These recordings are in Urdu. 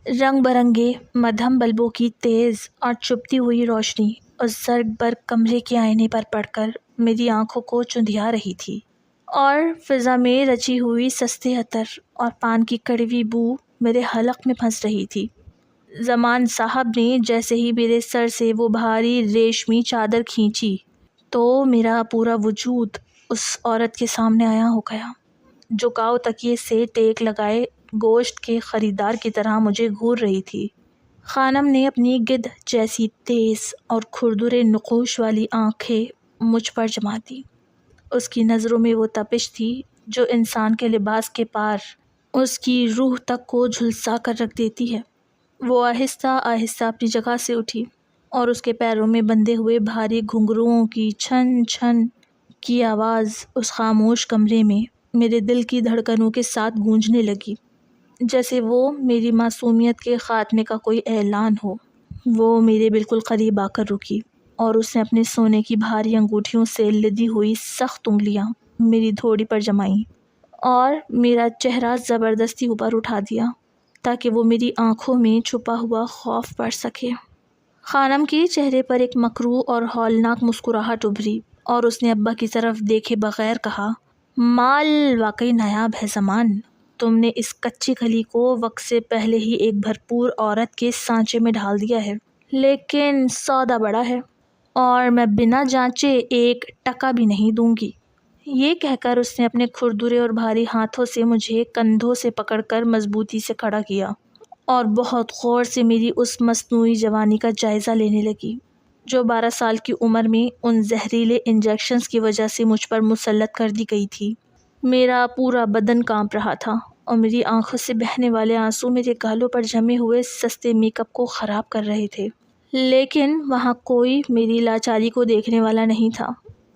رنگ برنگے مدھم بلبوں کی تیز اور چبھتی ہوئی روشنی اس زرد برق کمرے کے آئینے پر پڑ کر میری آنکھوں کو چندھیا رہی تھی، اور فضا میں رچی ہوئی سستے عطر اور پان کی کڑوی بو میرے حلق میں پھنس رہی تھی۔ زمان صاحب نے جیسے ہی میرے سر سے وہ بھاری ریشمی چادر کھینچی تو میرا پورا وجود اس عورت کے سامنے آیا ہو گیا، جو کاؤ تکیے سے ٹیک لگائے گوشت کے خریدار کی طرح مجھے گھور رہی تھی۔ خانم نے اپنی گدھ جیسی تیز اور کھردرے نقوش والی آنکھیں مجھ پر جما دی۔ اس کی نظروں میں وہ تپش تھی جو انسان کے لباس کے پار اس کی روح تک کو جھلسا کر رکھ دیتی ہے۔ وہ آہستہ آہستہ اپنی جگہ سے اٹھی اور اس کے پیروں میں بندھے ہوئے بھاری گھنگروؤں کی چھن چھن کی آواز اس خاموش کمرے میں میرے دل کی دھڑکنوں کے ساتھ گونجنے لگی، جیسے وہ میری معصومیت کے خاتمے کا کوئی اعلان ہو۔ وہ میرے بالکل قریب آ کر رکی اور اس نے اپنے سونے کی بھاری انگوٹھیوں سے لدی ہوئی سخت انگلیاں میری دھوڑی پر جمائیں اور میرا چہرہ زبردستی اوپر اٹھا دیا تاکہ وہ میری آنکھوں میں چھپا ہوا خوف پڑھ سکے۔ خانم کے چہرے پر ایک مکروہ اور ہولناک مسکراہٹ ابھری اور اس نے ابا کی طرف دیکھے بغیر کہا، مال واقعی نایاب ہے زمان، تم نے اس کچی کلی کو وقت سے پہلے ہی ایک بھرپور عورت کے سانچے میں ڈھال دیا ہے، لیکن سودا بڑا ہے اور میں بنا جانچے ایک ٹکا بھی نہیں دوں گی۔ یہ کہہ کر اس نے اپنے کھردرے اور بھاری ہاتھوں سے مجھے کندھوں سے پکڑ کر مضبوطی سے کھڑا کیا اور بہت غور سے میری اس مصنوعی جوانی کا جائزہ لینے لگی جو 12 سال کی عمر میں ان زہریلے انجیکشنز کی وجہ سے مجھ پر مسلط کر دی گئی تھی۔ میرا پورا بدن کانپ رہا تھا اور میری آنکھوں سے بہنے والے آنسو میرے گالوں پر جمے ہوئے سستے میک اپ کو خراب کر رہے تھے، لیکن وہاں کوئی میری لاچاری کو دیکھنے والا نہیں تھا۔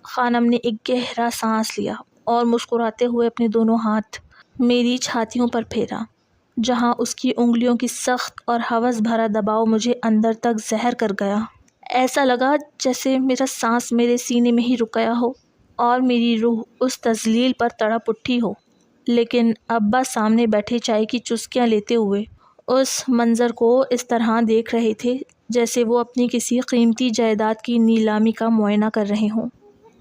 خانم نے ایک گہرا سانس لیا اور مسکراتے ہوئے اپنے دونوں ہاتھ میری چھاتیوں پر پھیرا، جہاں اس کی انگلیوں کی سخت اور ہوس بھرا دباؤ مجھے اندر تک زہر کر گیا۔ ایسا لگا جیسے میرا سانس میرے سینے میں ہی رک گیا ہو اور میری روح اس تذلیل پر تڑپ اٹھی ہو۔ لیکن ابا سامنے بیٹھے چائے کی چسکیاں لیتے ہوئے اس منظر کو اس طرح دیکھ رہے تھے جیسے وہ اپنی کسی قیمتی جائیداد کی نیلامی کا معائنہ کر رہے ہوں۔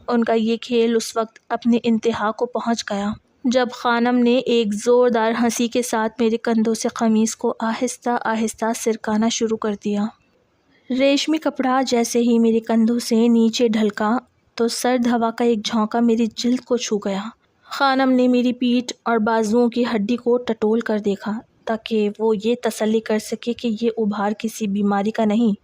ان کا یہ کھیل اس وقت اپنے انتہا کو پہنچ گیا جب خانم نے ایک زوردار ہنسی کے ساتھ میرے کندھوں سے قمیص کو آہستہ آہستہ سرکانا شروع کر دیا۔ ریشمی کپڑا جیسے ہی میرے کندھوں سے نیچے ڈھلکا تو سرد ہوا کا ایک جھونکا میری جلد کو چھو گیا۔ خانم نے میری پیٹھ اور بازوؤں کی ہڈی کو ٹٹول کر دیکھا تاکہ وہ یہ تسلی کر سکے کہ یہ ابھار کسی بیماری کا نہیں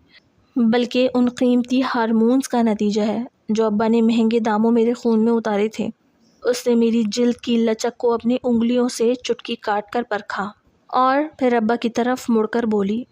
بلکہ ان قیمتی ہارمونز کا نتیجہ ہے جو ابا نے مہنگے داموں میرے خون میں اتارے تھے۔ اس نے میری جلد کی لچک کو اپنی انگلیوں سے چٹکی کاٹ کر پرکھا اور پھر ابا کی طرف مڑ کر بولی،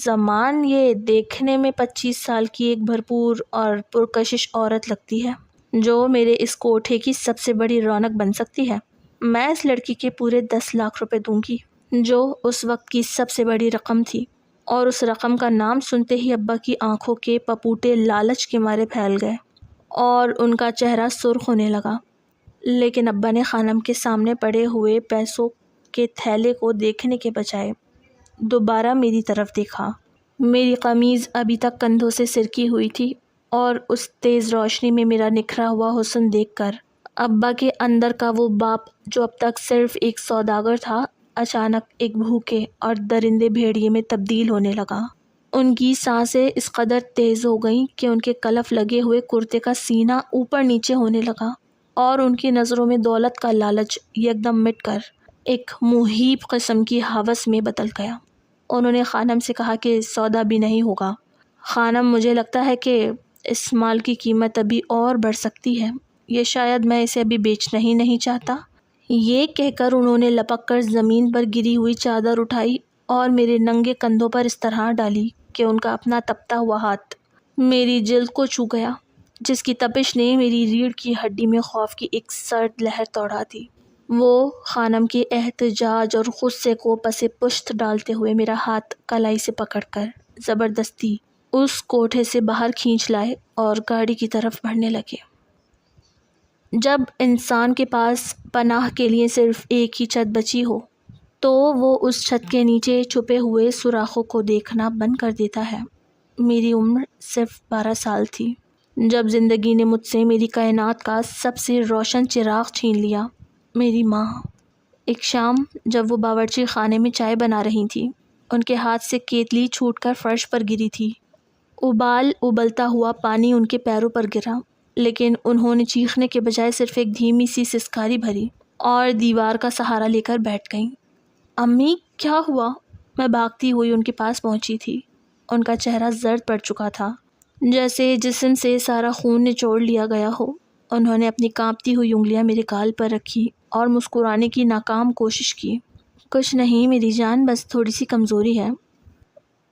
زمان یہ دیکھنے میں 25 سال کی ایک بھرپور اور پرکشش عورت لگتی ہے جو میرے اس کوٹھے کی سب سے بڑی رونق بن سکتی ہے۔ میں اس لڑکی کے پورے 10 لاکھ روپے دوں گی، جو اس وقت کی سب سے بڑی رقم تھی، اور اس رقم کا نام سنتے ہی ابا کی آنکھوں کے پپوٹے لالچ کے مارے پھیل گئے اور ان کا چہرہ سرخ ہونے لگا۔ لیکن ابا نے خانم کے سامنے پڑے ہوئے پیسوں کے تھیلے کو دیکھنے کے بجائے دوبارہ میری طرف دیکھا۔ میری قمیض ابھی تک کندھوں سے سرکی ہوئی تھی اور اس تیز روشنی میں میرا نکھرا ہوا حسن دیکھ کر ابا کے اندر کا وہ باپ جو اب تک صرف ایک سوداگر تھا اچانک ایک بھوکے اور درندے بھیڑیے میں تبدیل ہونے لگا۔ ان کی سانسیں اس قدر تیز ہو گئیں کہ ان کے کلف لگے ہوئے کرتے کا سینہ اوپر نیچے ہونے لگا اور ان کی نظروں میں دولت کا لالچ یکدم مٹ کر ایک مہیب قسم کی ہوس میں بدل گیا۔ انہوں نے خانم سے کہا کہ سودا بھی نہیں ہوگا۔ خانم، مجھے لگتا ہے کہ اس مال کی قیمت ابھی اور بڑھ سکتی ہے، یہ شاید میں اسے ابھی بیچنا ہی نہیں چاہتا۔ یہ کہہ کر انہوں نے لپک کر زمین پر گری ہوئی چادر اٹھائی اور میرے ننگے کندھوں پر اس طرح ڈالی کہ ان کا اپنا تپتا ہوا ہاتھ میری جلد کو چھو گیا، جس کی تپش نے میری ریڑھ کی ہڈی میں خوف کی ایک سرد لہر دوڑا دی۔ وہ خانم کے احتجاج اور غصے کو پس پشت ڈالتے ہوئے میرا ہاتھ کلائی سے پکڑ کر زبردستی اس کوٹھے سے باہر کھینچ لائے اور گاڑی کی طرف بڑھنے لگے۔ جب انسان کے پاس پناہ کے لیے صرف ایک ہی چھت بچی ہو تو وہ اس چھت کے نیچے چھپے ہوئے سوراخوں کو دیکھنا بند کر دیتا ہے۔ میری عمر صرف 12 سال تھی جب زندگی نے مجھ سے میری کائنات کا سب سے روشن چراغ چھین لیا۔ میری ماں۔ ایک شام جب وہ باورچی خانے میں چائے بنا رہی تھی، ان کے ہاتھ سے کیتلی چھوٹ کر فرش پر گری تھی۔ ابلتا ہوا پانی ان کے پیروں پر گرا، لیکن انہوں نے چیخنے کے بجائے صرف ایک دھیمی سی سسکاری بھری اور دیوار کا سہارا لے کر بیٹھ گئیں۔ امی، کیا ہوا؟ میں بھاگتی ہوئی ان کے پاس پہنچی تھی۔ ان کا چہرہ زرد پڑ چکا تھا، جیسے جسم سے سارا خون نچوڑ لیا گیا ہو۔ انہوں نے اپنی کانپتی ہوئی انگلیاں میرے گال پر رکھی اور مسکرانے کی ناکام کوشش کی۔ کچھ نہیں میری جان، بس تھوڑی سی کمزوری ہے۔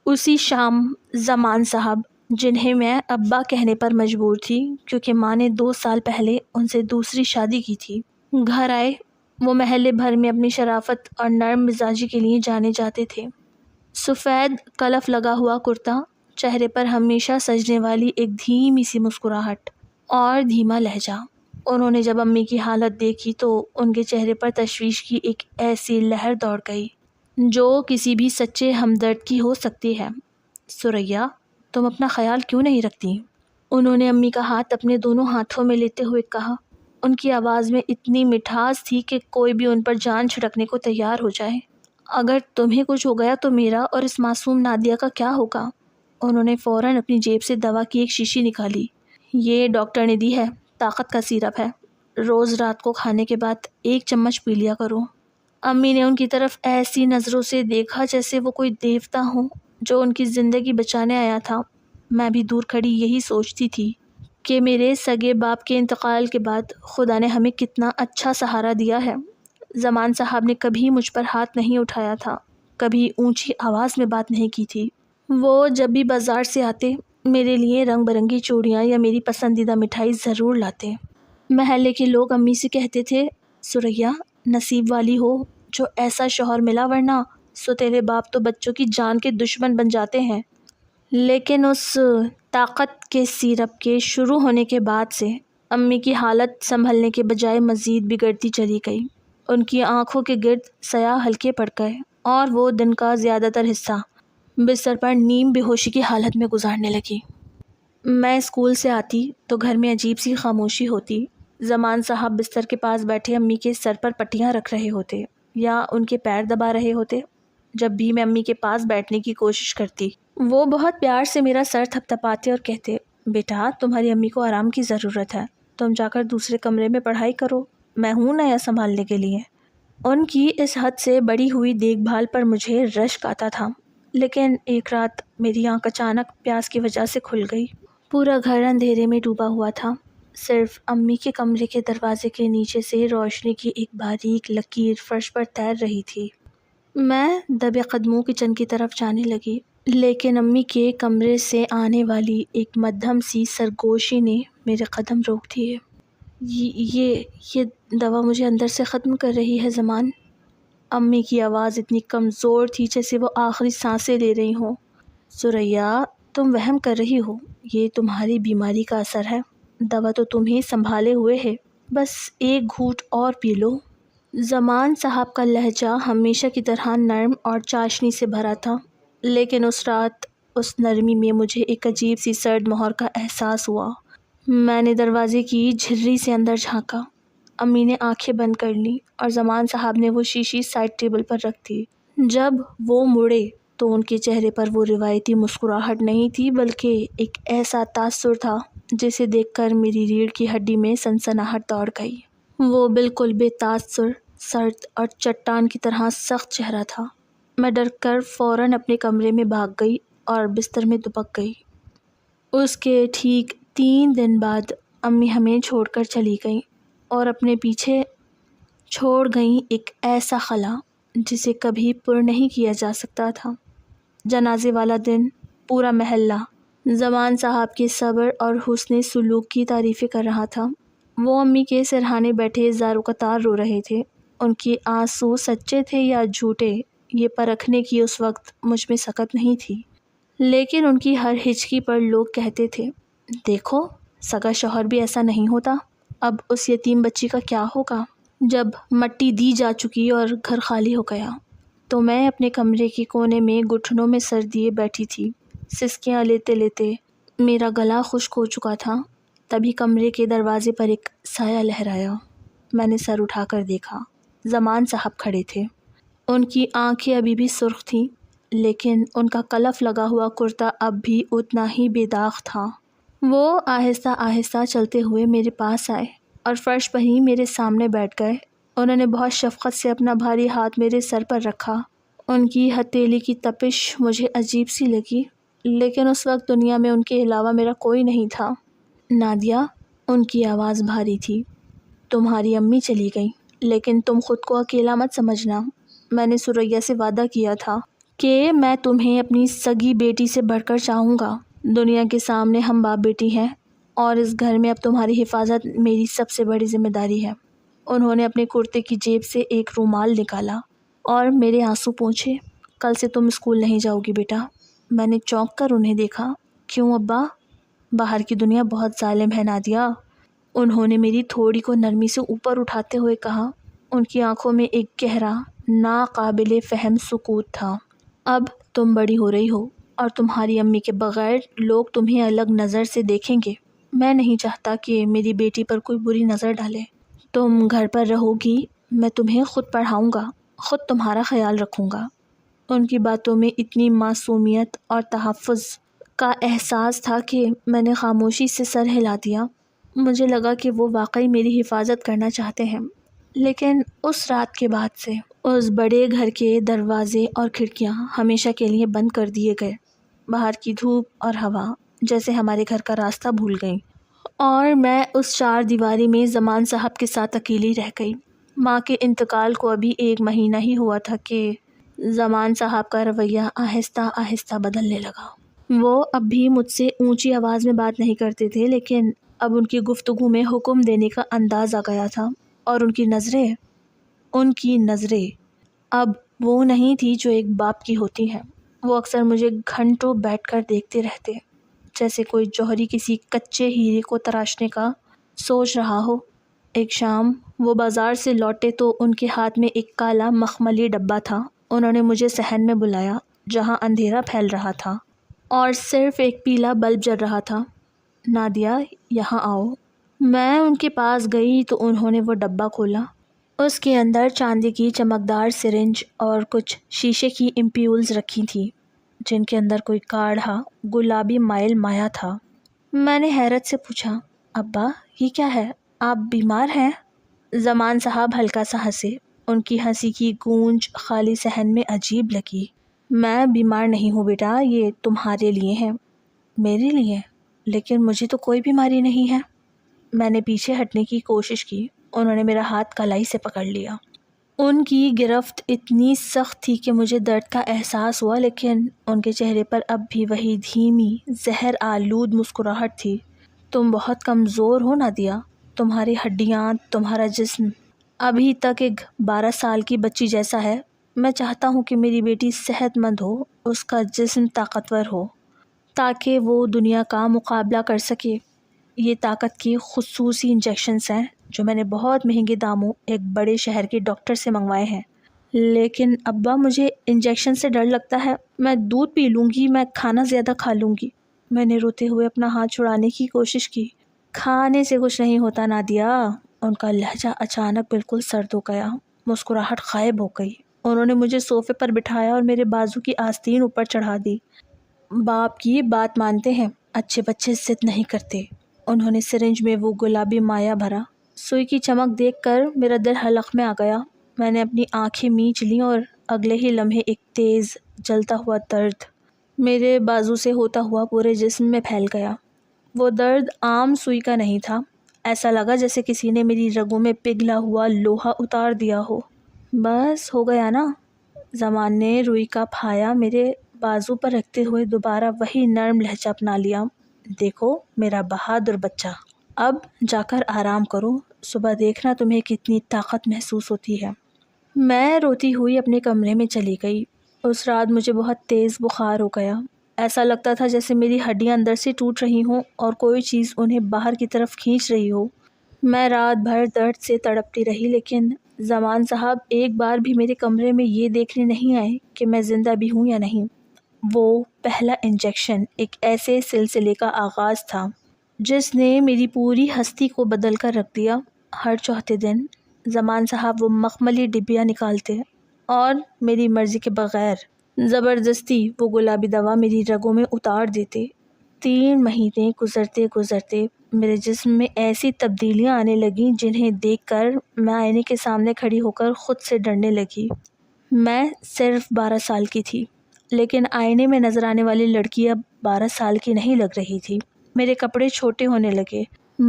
اسی شام زمان صاحب، جنہیں میں ابا کہنے پر مجبور تھی کیونکہ ماں نے 2 سال پہلے ان سے دوسری شادی کی تھی، گھر آئے۔ وہ محلے بھر میں اپنی شرافت اور نرم مزاجی کے لیے جانے جاتے تھے۔ سفید کلف لگا ہوا کرتا، چہرے پر ہمیشہ سجنے والی ایک دھیمی سی مسکراہٹ اور دھیما لہجہ۔ انہوں نے جب امی کی حالت دیکھی تو ان کے چہرے پر تشویش کی ایک ایسی لہر دوڑ گئی جو کسی بھی سچے ہمدرد کی ہو سکتی ہے۔ ثریا، تم اپنا خیال کیوں نہیں رکھتی؟ انہوں نے امی کا ہاتھ اپنے دونوں ہاتھوں میں لیتے ہوئے کہا۔ ان کی آواز میں اتنی مٹھاس تھی کہ کوئی بھی ان پر جان چھڑکنے کو تیار ہو جائے۔ اگر تمہیں کچھ ہو گیا تو میرا اور اس معصوم نادیہ کا کیا ہوگا؟ انہوں نے فوراً اپنی جیب سے دوا کی ایک شیشی نکالی۔ یہ ڈاکٹر نے دی ہے، طاقت کا سیرپ ہے، روز رات کو کھانے کے بعد 1 چمچ پی لیا کرو۔ امی نے ان کی طرف ایسی نظروں سے دیکھا جیسے وہ کوئی دیوتا ہوں جو ان کی زندگی بچانے آیا تھا۔ میں بھی دور کھڑی یہی سوچتی تھی کہ میرے سگے باپ کے انتقال کے بعد خدا نے ہمیں کتنا اچھا سہارا دیا ہے۔ زمان صاحب نے کبھی مجھ پر ہاتھ نہیں اٹھایا تھا، کبھی اونچی آواز میں بات نہیں کی تھی۔ وہ جب بھی بازار سے آتے میرے لیے رنگ برنگی چوڑیاں یا میری پسندیدہ مٹھائی ضرور لاتے۔ محلے کے لوگ امی سے کہتے تھے، ثریا نصیب والی ہو جو ایسا شوہر ملا، ورنہ سو تیرے باپ تو بچوں کی جان کے دشمن بن جاتے ہیں۔ لیکن اس طاقت کے سیرپ کے شروع ہونے کے بعد سے امی کی حالت سنبھلنے کے بجائے مزید بگڑتی چلی گئی۔ ان کی آنکھوں کے گرد سیاہ حلقے پڑ گئے اور وہ دن کا زیادہ تر حصہ بستر پر نیم بے ہوشی کی حالت میں گزارنے لگی۔ میں اسکول سے آتی تو گھر میں عجیب سی خاموشی ہوتی۔ زمان صاحب بستر کے پاس بیٹھے امی کے سر پر پٹیاں رکھ رہے ہوتے یا ان کے پیر دبا رہے ہوتے۔ جب بھی میں امی کے پاس بیٹھنے کی کوشش کرتی، وہ بہت پیار سے میرا سر تھپتھپاتے اور کہتے، بیٹا تمہاری امی کو آرام کی ضرورت ہے، تم جا کر دوسرے کمرے میں پڑھائی کرو، میں ہوں نیا سنبھالنے کے لیے۔ ان کی اس حد سے بڑی ہوئی دیکھ بھال پر مجھے رشک آتا تھا۔ لیکن ایک رات میری آنکھ اچانک پیاس کی وجہ سے کھل گئی۔ پورا گھر اندھیرے میں ڈوبا ہوا تھا، صرف امی کے کمرے کے دروازے کے نیچے سے روشنی کی ایک باریک لکیر فرش پر تیر رہی تھی۔ میں دبے قدموں کچن کی طرف جانے لگی، لیکن امی کے کمرے سے آنے والی ایک مدھم سی سرگوشی نے میرے قدم روک دیے۔ یہ دوا مجھے اندر سے ختم کر رہی ہے زمان۔ امی کی آواز اتنی کمزور تھی جیسے وہ آخری سانسیں لے رہی ہوں۔ ثریا، تم وہم کر رہی ہو، یہ تمہاری بیماری کا اثر ہے، دوا تو تمہیں سنبھالے ہوئے ہے، بس 1 گھونٹ اور پی لو۔ زمان صاحب کا لہجہ ہمیشہ کی طرح نرم اور چاشنی سے بھرا تھا، لیکن اس رات اس نرمی میں مجھے ایک عجیب سی سرد مہر کا احساس ہوا۔ میں نے دروازے کی جھرری سے اندر جھانکا۔ امی نے آنکھیں بند کر لیں اور زمان صاحب نے وہ شیشی سائڈ ٹیبل پر رکھ دی۔ جب وہ مڑے تو ان کے چہرے پر وہ روایتی مسکراہٹ نہیں تھی، بلکہ ایک ایسا تاثر تھا جسے دیکھ کر میری ریڑھ کی ہڈی میں سنسناہٹ دوڑ گئی۔ وہ بالکل بے تاثر، سرد اور چٹان کی طرح سخت چہرہ تھا۔ میں ڈر کر فوراً اپنے کمرے میں بھاگ گئی اور بستر میں دبک گئی۔ اس کے ٹھیک 3 دن بعد امی ہمیں چھوڑ کر چلی گئیں اور اپنے پیچھے چھوڑ گئیں ایک ایسا خلا جسے کبھی پر نہیں کیا جا سکتا تھا۔ جنازے والا دن پورا محلہ زمان صاحب کے صبر اور حسن سلوک کی تعریفیں کر رہا تھا۔ وہ امی کے سرہانے بیٹھے زاروں قطار رو رہے تھے۔ ان کے آنسو سچے تھے یا جھوٹے، یہ پرکھنے کی اس وقت مجھ میں سکت نہیں تھی، لیکن ان کی ہر ہچکی پر لوگ کہتے تھے، دیکھو سگا شوہر بھی ایسا نہیں ہوتا، اب اس یتیم بچی کا کیا ہوگا۔ جب مٹی دی جا چکی اور گھر خالی ہو گیا، تو میں اپنے کمرے کے کونے میں گھٹنوں میں سر دیے بیٹھی تھی، سسکیاں لیتے لیتے۔ میرا گلا خشک ہو چکا تھا۔ تبھی کمرے کے دروازے پر ایک سایہ لہرایا۔ میں نے سر اٹھا کر دیکھا۔ زمان صاحب کھڑے تھے۔ ان کی آنکھیں ابھی بھی سرخ تھیں، لیکن ان کا کلف لگا ہوا کرتا اب بھی اتنا ہی بے داغ تھا۔ وہ آہستہ آہستہ چلتے ہوئے میرے پاس آئے اور فرش پر ہی میرے سامنے بیٹھ گئے۔ انہوں نے بہت شفقت سے اپنا بھاری ہاتھ میرے سر پر رکھا۔ ان کی ہتھیلی کی تپش مجھے عجیب سی لگی، لیکن اس وقت دنیا میں ان کے علاوہ میرا کوئی نہیں تھا۔ نادیہ، ان کی آواز بھاری تھی، تمہاری امی چلی گئیں، لیکن تم خود کو اکیلا مت سمجھنا۔ میں نے سریا سے وعدہ کیا تھا کہ میں تمہیں اپنی سگی بیٹی سے بڑھ کر چاہوں گا۔ دنیا کے سامنے ہم باپ بیٹی ہیں، اور اس گھر میں اب تمہاری حفاظت میری سب سے بڑی ذمہ داری ہے۔ انہوں نے اپنے کرتے کی جیب سے ایک رومال نکالا اور میرے آنسو پوچھے۔ کل سے تم اسکول نہیں جاؤ گی بیٹا۔ میں نے چونک کر انہیں دیکھا۔ کیوں ابا؟ باہر کی دنیا بہت ظالم ہے نادیہ، انہوں نے میری تھوڑی کو نرمی سے اوپر اٹھاتے ہوئے کہا۔ ان کی آنکھوں میں ایک گہرا، ناقابل فہم سکوت تھا۔ اب تم بڑی ہو رہی ہو اور تمہاری امی کے بغیر لوگ تمہیں الگ نظر سے دیکھیں گے۔ میں نہیں چاہتا کہ میری بیٹی پر کوئی بری نظر ڈالے۔ تم گھر پر رہو گی، میں تمہیں خود پڑھاؤں گا، خود تمہارا خیال رکھوں گا۔ ان کی باتوں میں اتنی معصومیت اور تحفظ کا احساس تھا کہ میں نے خاموشی سے سر ہلا دیا۔ مجھے لگا کہ وہ واقعی میری حفاظت کرنا چاہتے ہیں، لیکن اس رات کے بعد سے اس بڑے گھر کے دروازے اور کھڑکیاں ہمیشہ کے لیے بند کر دیے گئے۔ باہر کی دھوپ اور ہوا جیسے ہمارے گھر کا راستہ بھول گئیں، اور میں اس چار دیواری میں زمان صاحب کے ساتھ اکیلی رہ گئی۔ ماں کے انتقال کو ابھی 1 مہینہ ہی ہوا تھا کہ زمان صاحب کا رویہ آہستہ آہستہ بدلنے لگا۔ وہ اب بھی مجھ سے اونچی آواز میں بات نہیں کرتے تھے، لیکن اب ان کی گفتگو میں حکم دینے کا انداز آ گیا تھا، اور ان کی نظریں اب وہ نہیں تھی جو ایک باپ کی ہوتی ہیں۔ وہ اکثر مجھے گھنٹوں بیٹھ کر دیکھتے رہتے، جیسے کوئی جوہری کسی کچے ہیرے کو تراشنے کا سوچ رہا ہو۔ ایک شام وہ بازار سے لوٹے تو ان کے ہاتھ میں ایک کالا مخملی ڈبہ تھا۔ انہوں نے مجھے صحن میں بلایا، جہاں اندھیرا پھیل رہا تھا اور صرف ایک پیلا بلب جل رہا تھا۔ نادیہ، یہاں آؤ۔ میں ان کے پاس گئی تو انہوں نے وہ ڈبہ کھولا۔ اس کے اندر چاندی کی چمکدار سرنج اور کچھ شیشے کی ایمپیولز رکھی تھیں، جن کے اندر کوئی گاڑھا گلابی مائل مایا تھا۔ میں نے حیرت سے پوچھا، ابا یہ کیا ہے؟ آپ بیمار ہیں؟ زمان صاحب ہلکا سا ہنسے۔ ان کی ہنسی کی گونج خالی صحن میں عجیب لگی۔ میں بیمار نہیں ہوں بیٹا، یہ تمہارے لیے ہے۔ میرے لیے؟ لیکن مجھے تو کوئی بیماری نہیں ہے۔ میں نے پیچھے ہٹنے کی کوشش کی۔ انہوں نے میرا ہاتھ کلائی سے پکڑ لیا۔ ان کی گرفت اتنی سخت تھی کہ مجھے درد کا احساس ہوا، لیکن ان کے چہرے پر اب بھی وہی دھیمی، زہر آلود مسکراہٹ تھی۔ تم بہت کمزور ہو نادیہ، تمہاری ہڈیاں، تمہارا جسم ابھی تک ایک 12 سال کی بچی جیسا ہے۔ میں چاہتا ہوں کہ میری بیٹی صحت مند ہو، اس کا جسم طاقتور ہو، تاکہ وہ دنیا کا مقابلہ کر سکے۔ یہ طاقت کی خصوصی انجیکشنز ہیں جو میں نے بہت مہنگے داموں ایک بڑے شہر کے ڈاکٹر سے منگوائے ہیں۔ لیکن ابا، مجھے انجیکشن سے ڈر لگتا ہے۔ میں دودھ پی لوں گی، میں کھانا زیادہ کھا لوں گی۔ میں نے روتے ہوئے اپنا ہاتھ چھڑانے کی کوشش کی۔ کھانے سے کچھ نہیں ہوتا نادیہ۔ ان کا لہجہ اچانک بالکل سرد ہو گیا، مسکراہٹ غائب ہو گئی۔ انہوں نے مجھے صوفے پر بٹھایا اور میرے بازو کی آستین اوپر چڑھا دی۔ باپ کی بات مانتے ہیں، اچھے بچے ضد نہیں کرتے۔ انہوں نے سرنج میں وہ گلابی مایا بھرا۔ سوئی کی چمک دیکھ کر میرا دل حلق میں آ گیا۔ میں نے اپنی آنکھیں میچ لیں اور اگلے ہی لمحے ایک تیز جلتا ہوا درد میرے بازو سے ہوتا ہوا پورے جسم میں پھیل گیا۔ وہ درد عام سوئی کا نہیں تھا۔ ایسا لگا جیسے کسی نے میری رگوں میں پگھلا ہوا لوہا اتار دیا ہو۔ بس ہو گیا نا؟ زمان نے روئی کا پھایا میرے بازو پر رکھتے ہوئے دوبارہ وہی نرم لہجہ اپنا لیا۔ دیکھو میرا بہادر بچہ، اب جا کر آرام کرو، صبح دیکھنا تمہیں کتنی طاقت محسوس ہوتی ہے۔ میں روتی ہوئی اپنے کمرے میں چلی گئی۔ اس رات مجھے بہت تیز بخار ہو گیا۔ ایسا لگتا تھا جیسے میری ہڈیاں اندر سے ٹوٹ رہی ہوں اور کوئی چیز انہیں باہر کی طرف کھینچ رہی ہو۔ میں رات بھر درد سے تڑپتی رہی، لیکن زمان صاحب ایک بار بھی میرے کمرے میں یہ دیکھنے نہیں آئے کہ میں زندہ بھی ہوں یا نہیں۔ وہ پہلا انجیکشن ایک ایسے سلسلے کا آغاز تھا جس نے میری پوری ہستی کو بدل کر رکھ دیا۔ ہر چوتھے دن زمان صاحب وہ مخملی ڈبیاں نکالتے اور میری مرضی کے بغیر زبردستی وہ گلابی دوا میری رگوں میں اتار دیتے۔ 3 مہینے گزرتے گزرتے میرے جسم میں ایسی تبدیلیاں آنے لگیں جنہیں دیکھ کر میں آئینے کے سامنے کھڑی ہو کر خود سے ڈرنے لگی۔ میں صرف 12 سال کی تھی، لیکن آئینے میں نظر آنے والی لڑکی اب 12 سال کی نہیں لگ رہی تھی۔ میرے کپڑے چھوٹے ہونے لگے،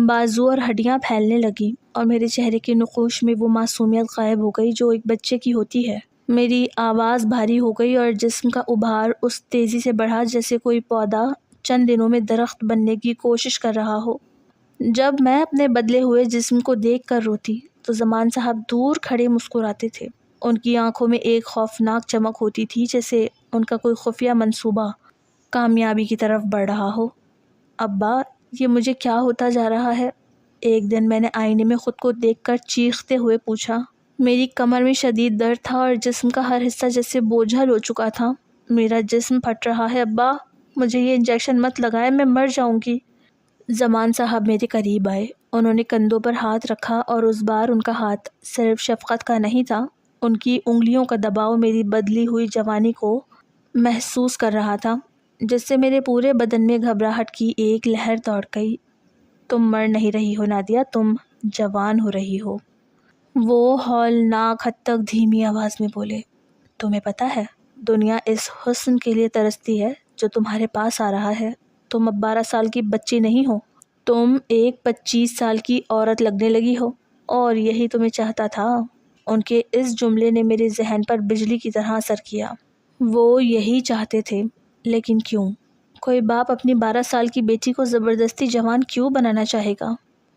بازو اور ہڈیاں پھیلنے لگیں اور میرے چہرے کے نقوش میں وہ معصومیت غائب ہو گئی جو ایک بچے کی ہوتی ہے۔ میری آواز بھاری ہو گئی اور جسم کا ابھار اس تیزی سے بڑھا جیسے کوئی پودا چند دنوں میں درخت بننے کی کوشش کر رہا ہو۔ جب میں اپنے بدلے ہوئے جسم کو دیکھ کر روتی تو زمان صاحب دور کھڑے مسکراتے تھے۔ ان کی آنکھوں میں ایک خوفناک چمک ہوتی تھی، جیسے ان کا کوئی خفیہ منصوبہ کامیابی کی طرف بڑھ رہا ہو۔ ابا، یہ مجھے کیا ہوتا جا رہا ہے؟ ایک دن میں نے آئینے میں خود کو دیکھ کر چیختے ہوئے پوچھا۔ میری کمر میں شدید درد تھا اور جسم کا ہر حصہ جیسے بوجھل ہو چکا تھا۔ میرا جسم پھٹ رہا ہے ابا، مجھے یہ انجیکشن مت لگائے، میں مر جاؤں گی۔ زمان صاحب میرے قریب آئے، انہوں نے کندھوں پر ہاتھ رکھا اور اس بار ان کا ہاتھ صرف شفقت کا نہیں تھا، ان کی انگلیوں کا دباؤ میری بدلی ہوئی جوانی کو محسوس کر رہا تھا، جس سے میرے پورے بدن میں گھبراہٹ کی ایک لہر دوڑ گئی۔ تم مر نہیں رہی ہو نادیہ، تم جوان ہو رہی ہو، وہ ہولناک حد تک دھیمی آواز میں بولے۔ تمہیں پتہ ہے دنیا اس حسن کے لیے ترستی ہے جو تمہارے پاس آ رہا ہے۔ تم اب 12 سال کی بچی نہیں ہو، تم ایک 25 سال کی عورت لگنے لگی ہو، اور یہی تمہیں چاہتا تھا۔ ان کے اس جملے نے میرے ذہن پر بجلی کی طرح اثر کیا۔ وہ یہی چاہتے تھے، لیکن کیوں؟ کوئی باپ اپنی 12 سال کی بیٹی کو زبردستی جوان کیوں بنانا چاہے گا؟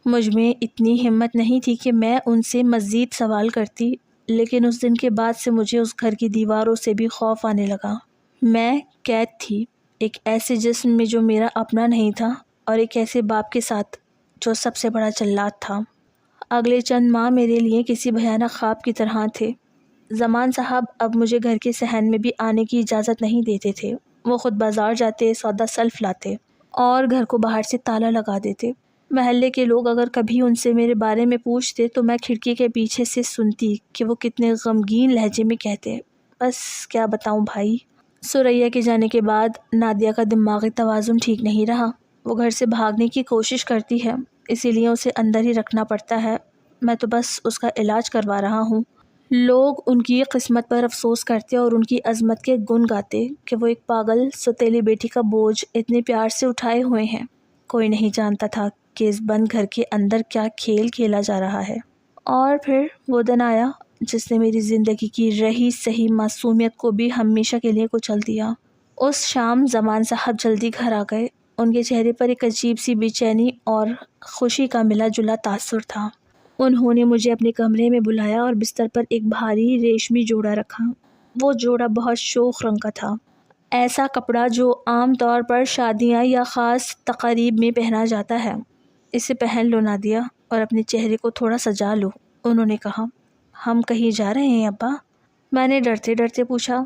مجھ میں اتنی ہمت نہیں تھی کہ میں ان سے مزید سوال کرتی، لیکن اس دن کے بعد سے مجھے اس گھر کی دیواروں سے بھی خوف آنے لگا۔ میں قید تھی، ایک ایسے جسم میں جو میرا اپنا نہیں تھا، اور ایک ایسے باپ کے ساتھ جو سب سے بڑا جلاد تھا۔ اگلے چند ماہ میرے لیے کسی بھیانک خواب کی طرح تھے۔ زمان صاحب اب مجھے گھر کے صحن میں بھی آنے کی اجازت نہیں دیتے تھے۔ وہ خود بازار جاتے، سودا سلف لاتے اور گھر کو باہر سے تالا لگا دیتے۔ محلے کے لوگ اگر کبھی ان سے میرے بارے میں پوچھتے تو میں کھڑکی کے پیچھے سے سنتی کہ وہ کتنے غمگین لہجے میں کہتے۔ بس کیا بتاؤں بھائی۔ ثریا کے جانے کے بعد نادیہ کا دماغی توازن ٹھیک نہیں رہا۔ وہ گھر سے بھاگنے کی کوشش کرتی ہے، اسی لیے اسے اندر ہی رکھنا پڑتا ہے۔ میں تو بس اس کا علاج کروا رہا ہوں۔ لوگ ان کی قسمت پر افسوس کرتے اور ان کی عظمت کے گن گاتے کہ وہ ایک پاگل ستیلی بیٹی کا بوجھ اتنے پیار سے اٹھائے ہوئے ہیں۔ کوئی نہیں جانتا تھا کہ اس بند گھر کے اندر کیا کھیل کھیلا جا رہا ہے۔ اور پھر وہ دن آیا جس نے میری زندگی کی رہی سہی معصومیت کو بھی ہمیشہ کے لیے کچل دیا۔ اس شام زمان صاحب جلدی گھر آ گئے۔ ان کے چہرے پر ایک عجیب سی بے چینی اور خوشی کا ملا جلا تاثر تھا۔ انہوں نے مجھے اپنے کمرے میں بلایا اور بستر پر ایک بھاری ریشمی جوڑا رکھا۔ وہ جوڑا بہت شوخ رنگ کا تھا، ایسا کپڑا جو عام طور پر شادیاں یا خاص تقاریب میں پہنا جاتا ہے۔ اسے پہن لو نادیہ اور اپنے چہرے کو تھوڑا سجا لو، انہوں نے کہا۔ ہم کہیں جا رہے ہیں ابا؟ میں نے ڈرتے ڈرتے پوچھا۔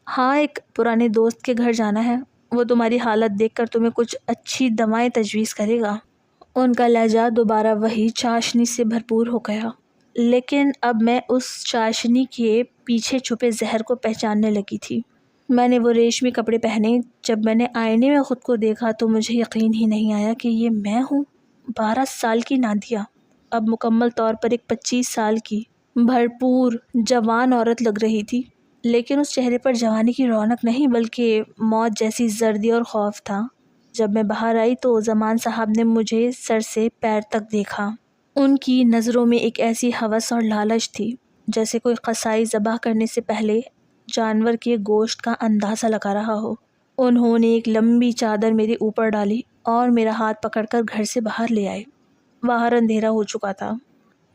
ہاں، ایک پرانے دوست کے گھر جانا ہے، وہ تمہاری حالت دیکھ کر تمہیں کچھ اچھی دوائیں تجویز کرے گا۔ ان کا لہجہ دوبارہ وہی چاشنی سے بھرپور ہو گیا، لیکن اب میں اس چاشنی کے پیچھے چھپے زہر کو پہچاننے لگی تھی۔ میں نے وہ ریشمی کپڑے پہنے۔ جب میں نے آئینے میں خود کو دیکھا تو مجھے یقین ہی نہیں آیا کہ یہ میں ہوں۔ 12 سال کی نادیہ اب مکمل طور پر ایک 25 سال کی بھرپور جوان عورت لگ رہی تھی، لیکن اس چہرے پر جوانی کی رونق نہیں بلکہ موت جیسی زردی اور خوف تھا۔ جب میں باہر آئی تو زمان صاحب نے مجھے سر سے پیر تک دیکھا۔ ان کی نظروں میں ایک ایسی ہوس اور لالچ تھی جیسے کوئی قصائی ذبح کرنے سے پہلے جانور کے گوشت کا اندازہ لگا رہا ہو۔ انہوں نے ایک لمبی چادر میرے اوپر ڈالی اور میرا ہاتھ پکڑ کر گھر سے باہر لے آئے۔ باہر اندھیرا ہو چکا تھا،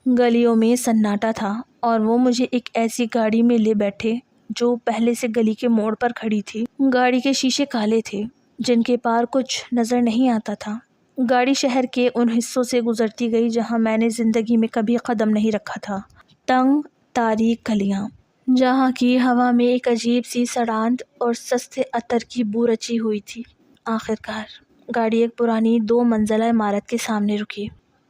گلیوں میں سناٹا تھا، اور وہ مجھے ایک ایسی گاڑی میں لے بیٹھے جو پہلے سے گلی کے موڑ پر کھڑی تھی۔ گاڑی کے شیشے کالے تھے جن کے پار کچھ نظر نہیں آتا تھا۔ گاڑی شہر کے ان حصوں سے گزرتی گئی جہاں میں نے زندگی میں کبھی قدم نہیں رکھا تھا۔ تنگ تاریک گلیاں جہاں کی ہوا میں ایک عجیب سی سڑاند اور سستے عطر کی بو رچی ہوئی تھی۔ آخرکار گاڑی ایک پرانی 2 منزلہ عمارت کے سامنے رکی،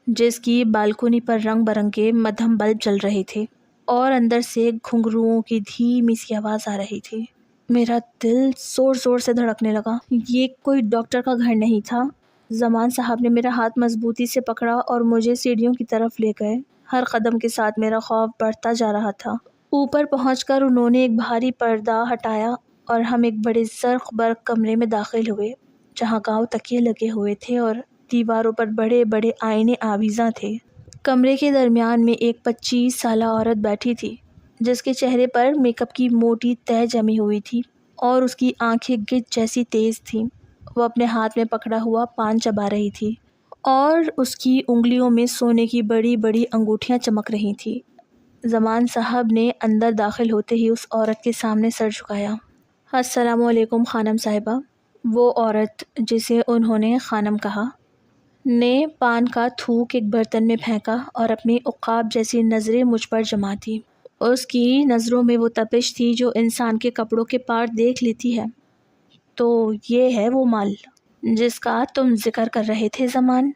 جس کی بالکونی پر رنگ برنگے مدھم بلب جل رہے تھے اور اندر سے گھنگروؤں کی دھیمی سی آواز آ رہی تھی۔ میرا دل زور زور سے دھڑکنے لگا۔ یہ کوئی ڈاکٹر کا گھر نہیں تھا۔ زمان صاحب نے میرا ہاتھ مضبوطی سے پکڑا اور مجھے سیڑھیوں کی طرف لے گئے۔ ہر قدم کے ساتھ میرا خوف بڑھتا جا رہا تھا۔ اوپر پہنچ کر انہوں نے ایک بھاری پردہ ہٹایا اور ہم ایک بڑے زرق برق کمرے میں داخل ہوئے، جہاں گاؤں تکیے لگے ہوئے تھے اور دیواروں پر بڑے بڑے آئینے آویزاں تھے۔ کمرے کے درمیان میں ایک 25 سالہ عورت بیٹھی تھی، جس کے چہرے پر میک اپ کی موٹی تہہ جمی ہوئی تھی اور اس کی آنکھیں گچ جیسی تیز تھیں۔ وہ اپنے ہاتھ میں پکڑا ہوا پان چبا رہی تھی اور اس کی انگلیوں میں سونے کی بڑی بڑی انگوٹھیاں چمک رہی تھیں۔ زمان صاحب نے اندر داخل ہوتے ہی اس عورت کے سامنے سر جھکایا۔ السلام علیکم خانم صاحبہ۔ وہ عورت، جسے انہوں نے خانم کہا، نے پان کا تھوک ایک برتن میں پھینکا اور اپنی عقاب جیسی نظریں مجھ پر جما دی۔ اس کی نظروں میں وہ تپش تھی جو انسان کے کپڑوں کے پار دیکھ لیتی ہے۔ تو یہ ہے وہ مال جس کا تم ذکر کر رہے تھے زمان؟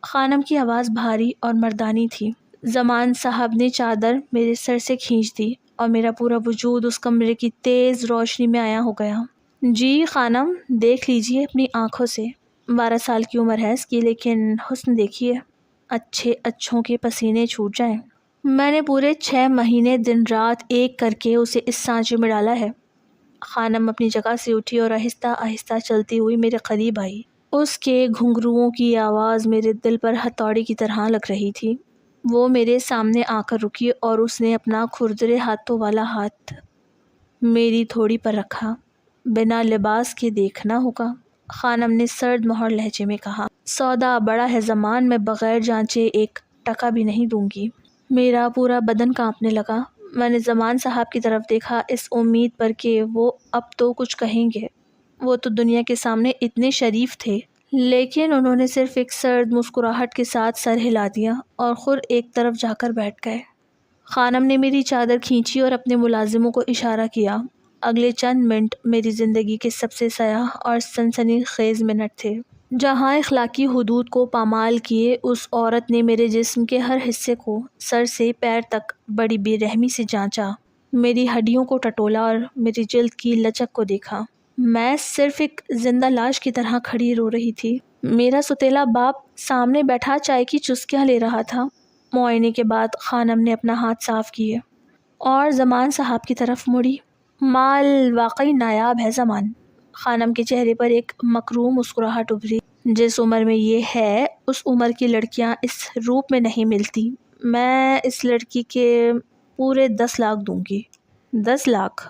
خانم کی آواز بھاری اور مردانی تھی۔ زمان صاحب نے چادر میرے سر سے کھینچ دی اور میرا پورا وجود اس کمرے کی تیز روشنی میں عیاں ہو گیا۔ جی خانم، دیکھ لیجئے اپنی آنکھوں سے۔ 12 سال کی عمر ہے اس کی، لیکن حسن دیکھیے، اچھے اچھوں کے پسینے چھوٹ جائیں۔ میں نے پورے 6 مہینے دن رات ایک کر کے اسے اس سانچے میں ڈالا ہے۔ خانم اپنی جگہ سے اٹھی اور آہستہ آہستہ چلتی ہوئی میرے قریب آئی۔ اس کے گھنگروؤں کی آواز میرے دل پر ہتھوڑی کی طرح لگ رہی تھی۔ وہ میرے سامنے آ کر رکی اور اس نے اپنا کھردرے ہاتھوں والا ہاتھ میری تھوڑی پر رکھا۔ بنا لباس کے دیکھنا ہوگا، خانم نے سرد مہر لہجے میں کہا۔ سودا بڑا ہے زمان، میں بغیر جانچے ایک ٹکا بھی نہیں دوں گی۔ میرا پورا بدن کانپنے لگا۔ میں نے زمان صاحب کی طرف دیکھا، اس امید پر کہ وہ اب تو کچھ کہیں گے۔ وہ تو دنیا کے سامنے اتنے شریف تھے، لیکن انہوں نے صرف ایک سرد مسکراہٹ کے ساتھ سر ہلا دیا اور خود ایک طرف جا کر بیٹھ گئے۔ خانم نے میری چادر کھینچی اور اپنے ملازموں کو اشارہ کیا۔ اگلے چند منٹ میری زندگی کے سب سے سیاہ اور سنسنی خیز منٹ تھے، جہاں اخلاقی حدود کو پامال کیے اس عورت نے میرے جسم کے ہر حصے کو سر سے پیر تک بڑی بے رحمی سے جانچا، میری ہڈیوں کو ٹٹولا اور میری جلد کی لچک کو دیکھا۔ میں صرف ایک زندہ لاش کی طرح کھڑی رو رہی تھی۔ میرا ستیلا باپ سامنے بیٹھا چائے کی چسکیاں لے رہا تھا۔ معائنے کے بعد خانم نے اپنا ہاتھ صاف کیے اور زمان صاحب کی طرف مڑی۔ مال واقعی نایاب ہے زمان۔ خانم کے چہرے پر ایک مکروہ مسکراہٹ ابھری۔ جس عمر میں یہ ہے، اس عمر کی لڑکیاں اس روپ میں نہیں ملتی۔ میں اس لڑکی کے پورے 10 لاکھ دوں گی۔ 10 لاکھ؟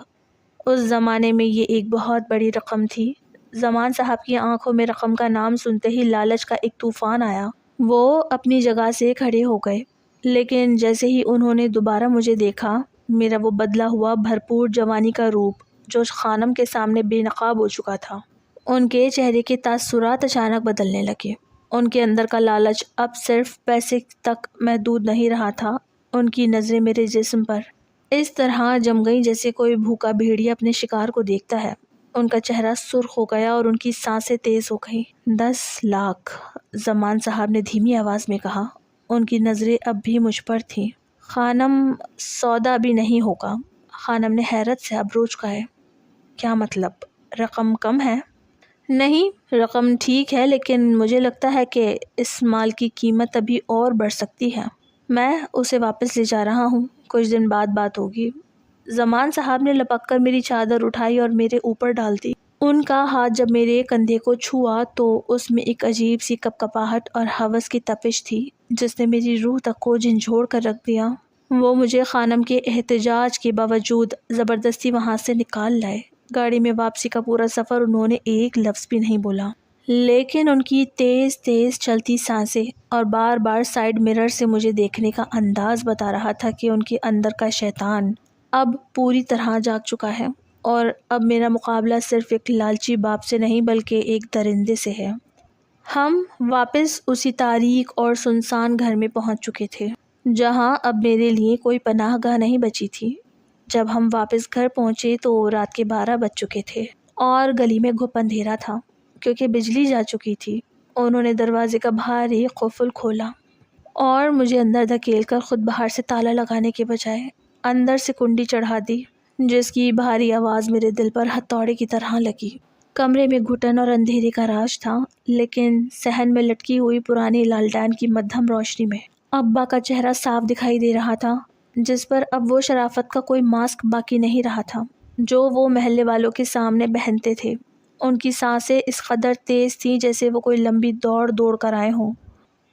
اس زمانے میں یہ ایک بہت بڑی رقم تھی۔ زمان صاحب کی آنکھوں میں رقم کا نام سنتے ہی لالچ کا ایک طوفان آیا۔ وہ اپنی جگہ سے کھڑے ہو گئے، لیکن جیسے ہی انہوں نے دوبارہ مجھے دیکھا، میرا وہ بدلا ہوا بھرپور جوانی کا روپ جو خانم کے سامنے بے نقاب ہو چکا تھا، ان کے چہرے کے تاثرات اچانک بدلنے لگے۔ ان کے اندر کا لالچ اب صرف پیسے تک محدود نہیں رہا تھا۔ ان کی نظریں میرے جسم پر اس طرح جم گئیں جیسے کوئی بھوکا بھیڑیا اپنے شکار کو دیکھتا ہے۔ ان کا چہرہ سرخ ہو گیا اور ان کی سانسیں تیز ہو گئیں۔ 10 لاکھ، زمان صاحب نے دھیمی آواز میں کہا۔ ان کی نظریں اب بھی مجھ پر تھیں۔ خانم، سودا بھی نہیں ہوگا۔ خانم نے حیرت سے ابرو جھکائے۔ کیا مطلب؟ رقم کم ہے؟ نہیں، رقم ٹھیک ہے، لیکن مجھے لگتا ہے کہ اس مال کی قیمت ابھی اور بڑھ سکتی ہے۔ میں اسے واپس لے جا رہا ہوں، کچھ دن بعد بات ہوگی۔ زمان صاحب نے لپک کر میری چادر اٹھائی اور میرے اوپر ڈال دی۔ ان کا ہاتھ جب میرے کندھے کو چھوا تو اس میں ایک عجیب سی کپکپاہٹ اور ہوس کی تپش تھی جس نے میری روح تک کو جھنجھوڑ کر رکھ دیا۔ وہ مجھے خانم کے احتجاج کے باوجود زبردستی وہاں سے نکال لائے۔ گاڑی میں واپسی کا پورا سفر انہوں نے ایک لفظ بھی نہیں بولا، لیکن ان کی تیز تیز چلتی سانسیں اور بار بار سائیڈ مرر سے مجھے دیکھنے کا انداز بتا رہا تھا کہ ان کے اندر کا شیطان اب پوری طرح جاگ چکا ہے اور اب میرا مقابلہ صرف ایک لالچی باپ سے نہیں بلکہ ایک درندے سے ہے۔ ہم واپس اسی تاریک اور سنسان گھر میں پہنچ چکے تھے۔ جہاں اب میرے لیے کوئی پناہ گاہ نہیں بچی تھی۔ جب ہم واپس گھر پہنچے تو رات کے 12 بج چکے تھے اور گلی میں گھپ اندھیرا تھا کیونکہ بجلی جا چکی تھی۔ انہوں نے دروازے کا بھاری قفل کھولا اور مجھے اندر دھکیل کر خود باہر سے تالا لگانے کے بجائے اندر سے کنڈی چڑھا دی، جس کی بھاری آواز میرے دل پر ہتھوڑے کی طرح لگی۔ کمرے میں گھٹن اور اندھیرے کا راج تھا، لیکن صحن میں لٹکی ہوئی پرانی لالٹین کی مدھم روشنی میں ابا کا چہرہ صاف دکھائی دے رہا تھا، جس پر اب وہ شرافت کا کوئی ماسک باقی نہیں رہا تھا جو وہ محلے والوں کے سامنے پہنتے تھے۔ ان کی سانسیں اس قدر تیز تھیں جیسے وہ کوئی لمبی دوڑ کر آئے ہوں،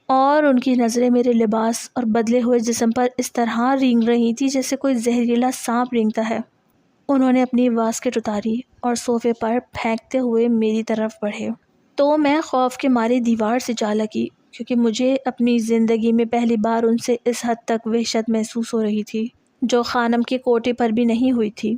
اور ان کی نظریں میرے لباس اور بدلے ہوئے جسم پر اس طرح رینگ رہی تھی جیسے کوئی زہریلا سانپ رینگتا ہے۔ انہوں نے اپنی واسکٹ اتاری اور صوفے پر پھینکتے ہوئے میری طرف بڑھے تو میں خوف کے مارے دیوار سے جا لگی، کیونکہ مجھے اپنی زندگی میں پہلی بار ان سے اس حد تک وحشت محسوس ہو رہی تھی جو خانم کے کوٹے پر بھی نہیں ہوئی تھی۔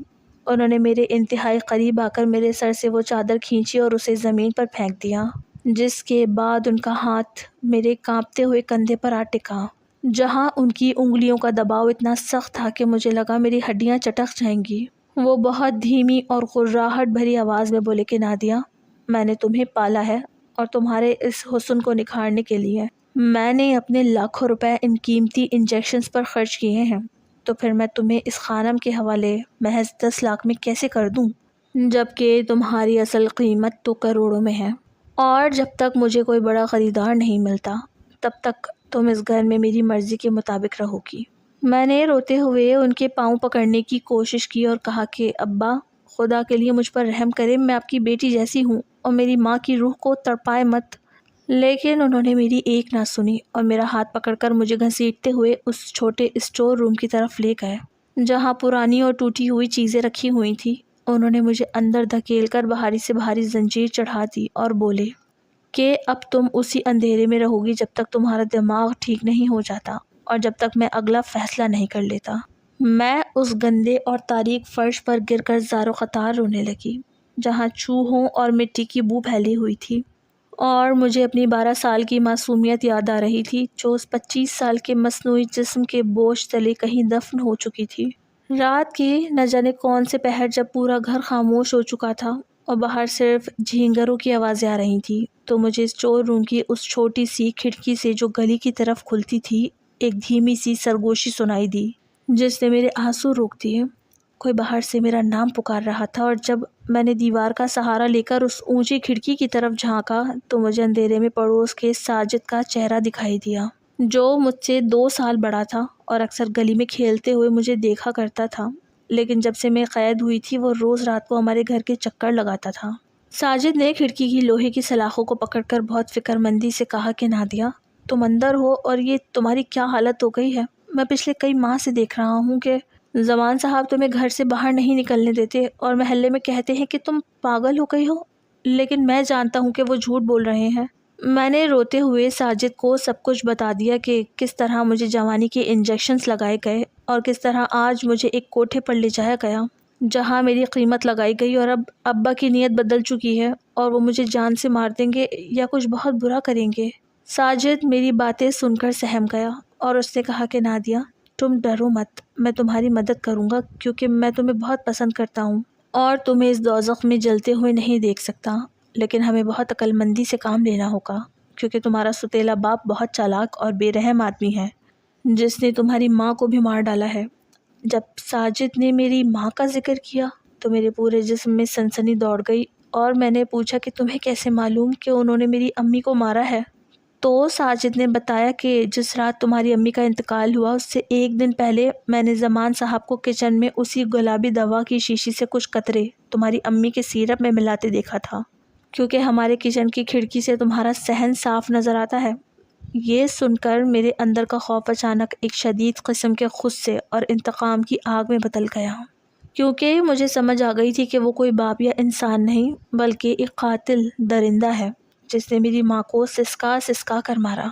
انہوں نے میرے انتہائی قریب آ کر میرے سر سے وہ چادر کھینچی اور اسے زمین پر پھینک دیا، جس کے بعد ان کا ہاتھ میرے کانپتے ہوئے کندھے پر آ ٹکا، جہاں ان کی انگلیوں کا دباؤ اتنا سخت تھا کہ مجھے لگا میری ہڈیاں چٹک جائیں گی۔ وہ بہت دھیمی اور غراہٹ بھری آواز میں بولے کہ نادیہ، میں نے تمہیں پالا ہے اور تمہارے اس حسن کو نکھارنے کے لیے میں نے اپنے لاکھوں روپے ان قیمتی انجیکشنز پر خرچ کیے ہیں، تو پھر میں تمہیں اس خانم کے حوالے محض 10 لاکھ میں کیسے کر دوں، جبکہ تمہاری اصل قیمت تو کروڑوں میں ہے، اور جب تک مجھے کوئی بڑا خریدار نہیں ملتا تب تک تم اس گھر میں میری مرضی کے مطابق رہو گی۔ میں نے روتے ہوئے ان کے پاؤں پکڑنے کی کوشش کی اور کہا کہ ابا، خدا کے لیے مجھ پر رحم کرے، میں آپ کی بیٹی جیسی ہوں اور میری ماں کی روح کو تڑپائے مت۔ لیکن انہوں نے میری ایک نہ سنی اور میرا ہاتھ پکڑ کر مجھے گھسیٹتے ہوئے اس چھوٹے اسٹور روم کی طرف لے گئے جہاں پرانی اور ٹوٹی ہوئی چیزیں رکھی ہوئی تھیں۔ انہوں نے مجھے اندر دھکیل کر بھاری سے بھاری زنجیر چڑھا دی اور بولے کہ اب تم اسی اندھیرے میں رہو گی جب تک تمہارا دماغ ٹھیک نہیں ہو جاتا اور جب تک میں اگلا فیصلہ نہیں کر لیتا۔ میں اس گندے اور تاریک فرش پر گر کر زارو قطار رونے لگی جہاں چوہوں اور مٹی کی بو پھیلی ہوئی تھی، اور مجھے اپنی 12 سال کی معصومیت یاد آ رہی تھی جو اس 25 سال کے مصنوعی جسم کے بوجھ تلے کہیں دفن ہو چکی تھی۔ رات کی نہ جانے کون سے پہر جب پورا گھر خاموش ہو چکا تھا اور باہر صرف جھینگروں کی آوازیں آ رہی تھی، تو مجھے اسٹور روم کی اس چھوٹی سی کھڑکی سے جو گلی کی طرف کھلتی تھی ایک دھیمی سی سرگوشی سنائی دی جس نے میرے آنسو روک دیے۔ کوئی باہر سے میرا نام پکار رہا تھا، اور جب میں نے دیوار کا سہارا لے کر اس اونچی کھڑکی کی طرف جھانکا تو مجھے اندھیرے میں پڑوس کے ساجد کا چہرہ دکھائی دیا جو مجھ سے 2 سال بڑا تھا اور اکثر گلی میں کھیلتے ہوئے مجھے دیکھا کرتا تھا، لیکن جب سے میں قید ہوئی تھی وہ روز رات کو ہمارے گھر کے چکر لگاتا تھا۔ ساجد نے کھڑکی کی لوہے کی سلاخوں کو پکڑ کر بہت فکر مندی سے کہا کہ نادیہ، تم اندر ہو اور یہ تمہاری کیا حالت ہو گئی ہے؟ میں پچھلے کئی ماہ سے دیکھ رہا ہوں کہ زمان صاحب تمہیں گھر سے باہر نہیں نکلنے دیتے اور محلے میں کہتے ہیں کہ تم پاگل ہو گئی ہو، لیکن میں جانتا ہوں کہ وہ جھوٹ بول رہے ہیں۔ میں نے روتے ہوئے ساجد کو سب کچھ بتا دیا کہ کس طرح مجھے جوانی کے انجیکشنز لگائے گئے اور کس طرح آج مجھے ایک کوٹھے پر لے جایا گیا جہاں میری قیمت لگائی گئی، اور اب ابا کی نیت بدل چکی ہے اور وہ مجھے جان سے مار دیں گے یا کچھ بہت برا کریں گے۔ ساجد میری باتیں سن کر سہم گیا اور اس نے کہا کہ نادیہ، تم ڈرو مت، میں تمہاری مدد کروں گا کیونکہ میں تمہیں بہت پسند کرتا ہوں اور تمہیں اس دوزخ میں جلتے ہوئے نہیں دیکھ سکتا، لیکن ہمیں بہت عقل مندی سے کام لینا ہوگا کیونکہ تمہارا ستیلا باپ بہت چالاک اور بے رحم آدمی ہے جس نے تمہاری ماں کو بھی مار ڈالا ہے۔ جب ساجد نے میری ماں کا ذکر کیا تو میرے پورے جسم میں سنسنی دوڑ گئی اور میں نے پوچھا کہ تمہیں کیسے معلوم کہ انہوں نے میری امی کو مارا ہے؟ تو ساجد نے بتایا کہ جس رات تمہاری امی کا انتقال ہوا اس سے 1 دن پہلے میں نے زمان صاحب کو کچن میں اسی گلابی دوا کی شیشی سے کچھ قطرے تمہاری امی کے سیرپ میں ملاتے دیکھا تھا، کیونکہ ہمارے کچن کی کھڑکی سے تمہارا صحن صاف نظر آتا ہے۔ یہ سن کر میرے اندر کا خوف اچانک ایک شدید قسم کے غصے اور انتقام کی آگ میں بدل گیا، کیونکہ مجھے سمجھ آ گئی تھی کہ وہ کوئی باپ یا انسان نہیں بلکہ ایک قاتل درندہ ہے جس نے میری ماں کو سسکا سسکا کر مارا،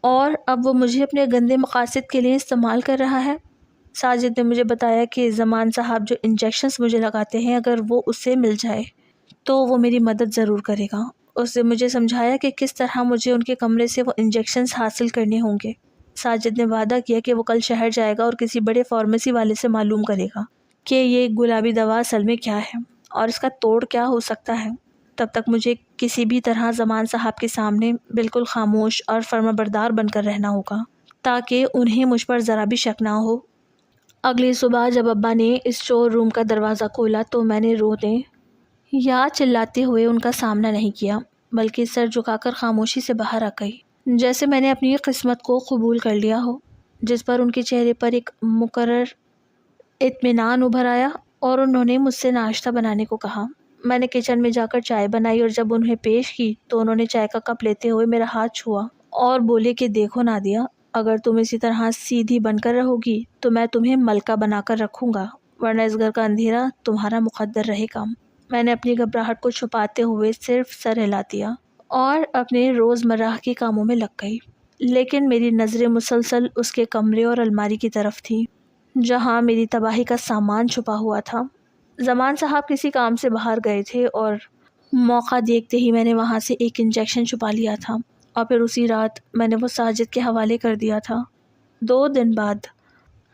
اور اب وہ مجھے اپنے گندے مقاصد کے لیے استعمال کر رہا ہے۔ ساجد نے مجھے بتایا کہ زمان صاحب جو انجیکشنز مجھے لگاتے ہیں اگر وہ اسے مل جائے تو وہ میری مدد ضرور کرے گا۔ اس نے مجھے سمجھایا کہ کس طرح مجھے ان کے کمرے سے وہ انجیکشنز حاصل کرنے ہوں گے۔ ساجد نے وعدہ کیا کہ وہ کل شہر جائے گا اور کسی بڑے فارمیسی والے سے معلوم کرے گا کہ یہ گلابی دوا اصل میں کیا ہے اور اس کا توڑ کیا ہو سکتا ہے۔ تب تک مجھے کسی بھی طرح زمان صاحب کے سامنے بالکل خاموش اور فرما بردار بن کر رہنا ہوگا تاکہ انہیں مجھ پر ذرا بھی شک نہ ہو۔ اگلی صبح جب ابا نے اسٹور روم کا دروازہ کھولا تو میں نے رونے یا چلاتے ہوئے ان کا سامنا نہیں کیا، بلکہ سر جھکا کر خاموشی سے باہر آ گئی، جیسے میں نے اپنی قسمت کو قبول کر لیا ہو، جس پر ان کے چہرے پر ایک مقرر اطمینان ابھر آیا اور انہوں نے مجھ سے ناشتہ بنانے کو کہا۔ میں نے کچن میں جا کر چائے بنائی اور جب انہیں پیش کی تو انہوں نے چائے کا کپ لیتے ہوئے میرا ہاتھ چھوا اور بولے کہ دیکھو نادیہ، اگر تم اسی طرح سیدھی بن کر رہو گی تو میں تمہیں ملکہ بنا کر رکھوں گا، ورنہ اس گھر کا اندھیرا تمہارا مقدر رہے گا۔ میں نے اپنی گھبراہٹ کو چھپاتے ہوئے صرف سر ہلا دیا اور اپنے روزمرہ کے کاموں میں لگ گئی، لیکن میری نظریں مسلسل اس کے کمرے اور الماری کی طرف تھیں جہاں میری تباہی کا سامان چھپا ہوا تھا۔ زمان صاحب کسی کام سے باہر گئے تھے اور موقع دیکھتے ہی میں نے وہاں سے ایک انجیکشن چھپا لیا تھا اور پھر اسی رات میں نے وہ ساجد کے حوالے کر دیا تھا۔ 2 دن بعد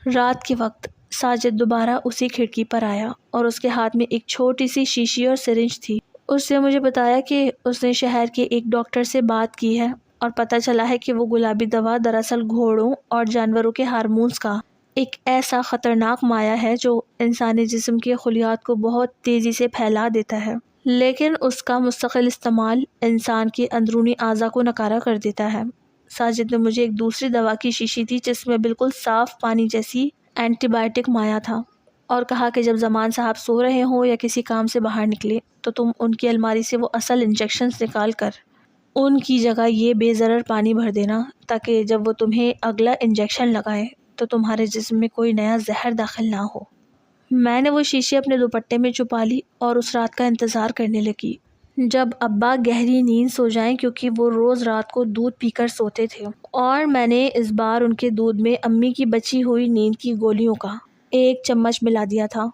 رات کے وقت ساجد دوبارہ اسی کھڑکی پر آیا اور اس کے ہاتھ میں ایک چھوٹی سی شیشی اور سرنج تھی۔ اس نے مجھے بتایا کہ اس نے شہر کے ایک ڈاکٹر سے بات کی ہے اور پتہ چلا ہے کہ وہ گلابی دوا دراصل گھوڑوں اور جانوروں کے ہارمونز کا ایک ایسا خطرناک مایع ہے جو انسانی جسم کے خلیات کو بہت تیزی سے پھیلا دیتا ہے، لیکن اس کا مستقل استعمال انسان کے اندرونی اعضاء کو ناکارہ کر دیتا ہے۔ ساجد نے مجھے ایک دوسری دوا کی شیشی دی جس میں بالکل صاف پانی جیسی اینٹی بائیوٹک مایع تھا اور کہا کہ جب زمان صاحب سو رہے ہوں یا کسی کام سے باہر نکلے تو تم ان کی الماری سے وہ اصل انجیکشنز نکال کر ان کی جگہ یہ بے ضرر پانی بھر دینا تاکہ جب وہ تمہیں اگلا انجیکشن لگائیں تو تمہارے جسم میں کوئی نیا زہر داخل نہ ہو۔ میں نے وہ شیشی اپنے دوپٹے میں چھپا لی اور اس رات کا انتظار کرنے لگی جب ابا گہری نیند سو جائیں، کیونکہ وہ روز رات کو دودھ پی کر سوتے تھے اور میں نے اس بار ان کے دودھ میں امی کی بچی ہوئی نیند کی گولیوں کا 1 چمچ ملا دیا تھا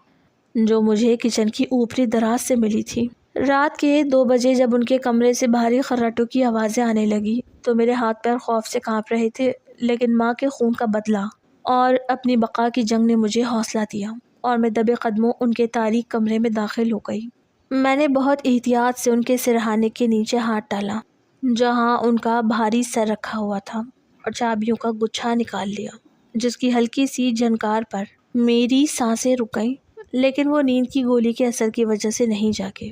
جو مجھے کچن کی اوپری دراز سے ملی تھی۔ رات کے 2 بجے جب ان کے کمرے سے بھاری خراٹوں کی آوازیں آنے لگی تو میرے ہاتھ پیر خوف سے کانپ رہے تھے، لیکن ماں کے خون کا بدلہ اور اپنی بقا کی جنگ نے مجھے حوصلہ دیا اور میں دبے قدموں ان کے تاریک کمرے میں داخل ہو گئی۔ میں نے بہت احتیاط سے ان کے سرہانے کے نیچے ہاتھ ڈالا جہاں ان کا بھاری سر رکھا ہوا تھا اور چابیوں کا گچھا نکال لیا، جس کی ہلکی سی جھنکار پر میری سانسیں رک گئیں، لیکن وہ نیند کی گولی کے اثر کی وجہ سے نہیں جاگے۔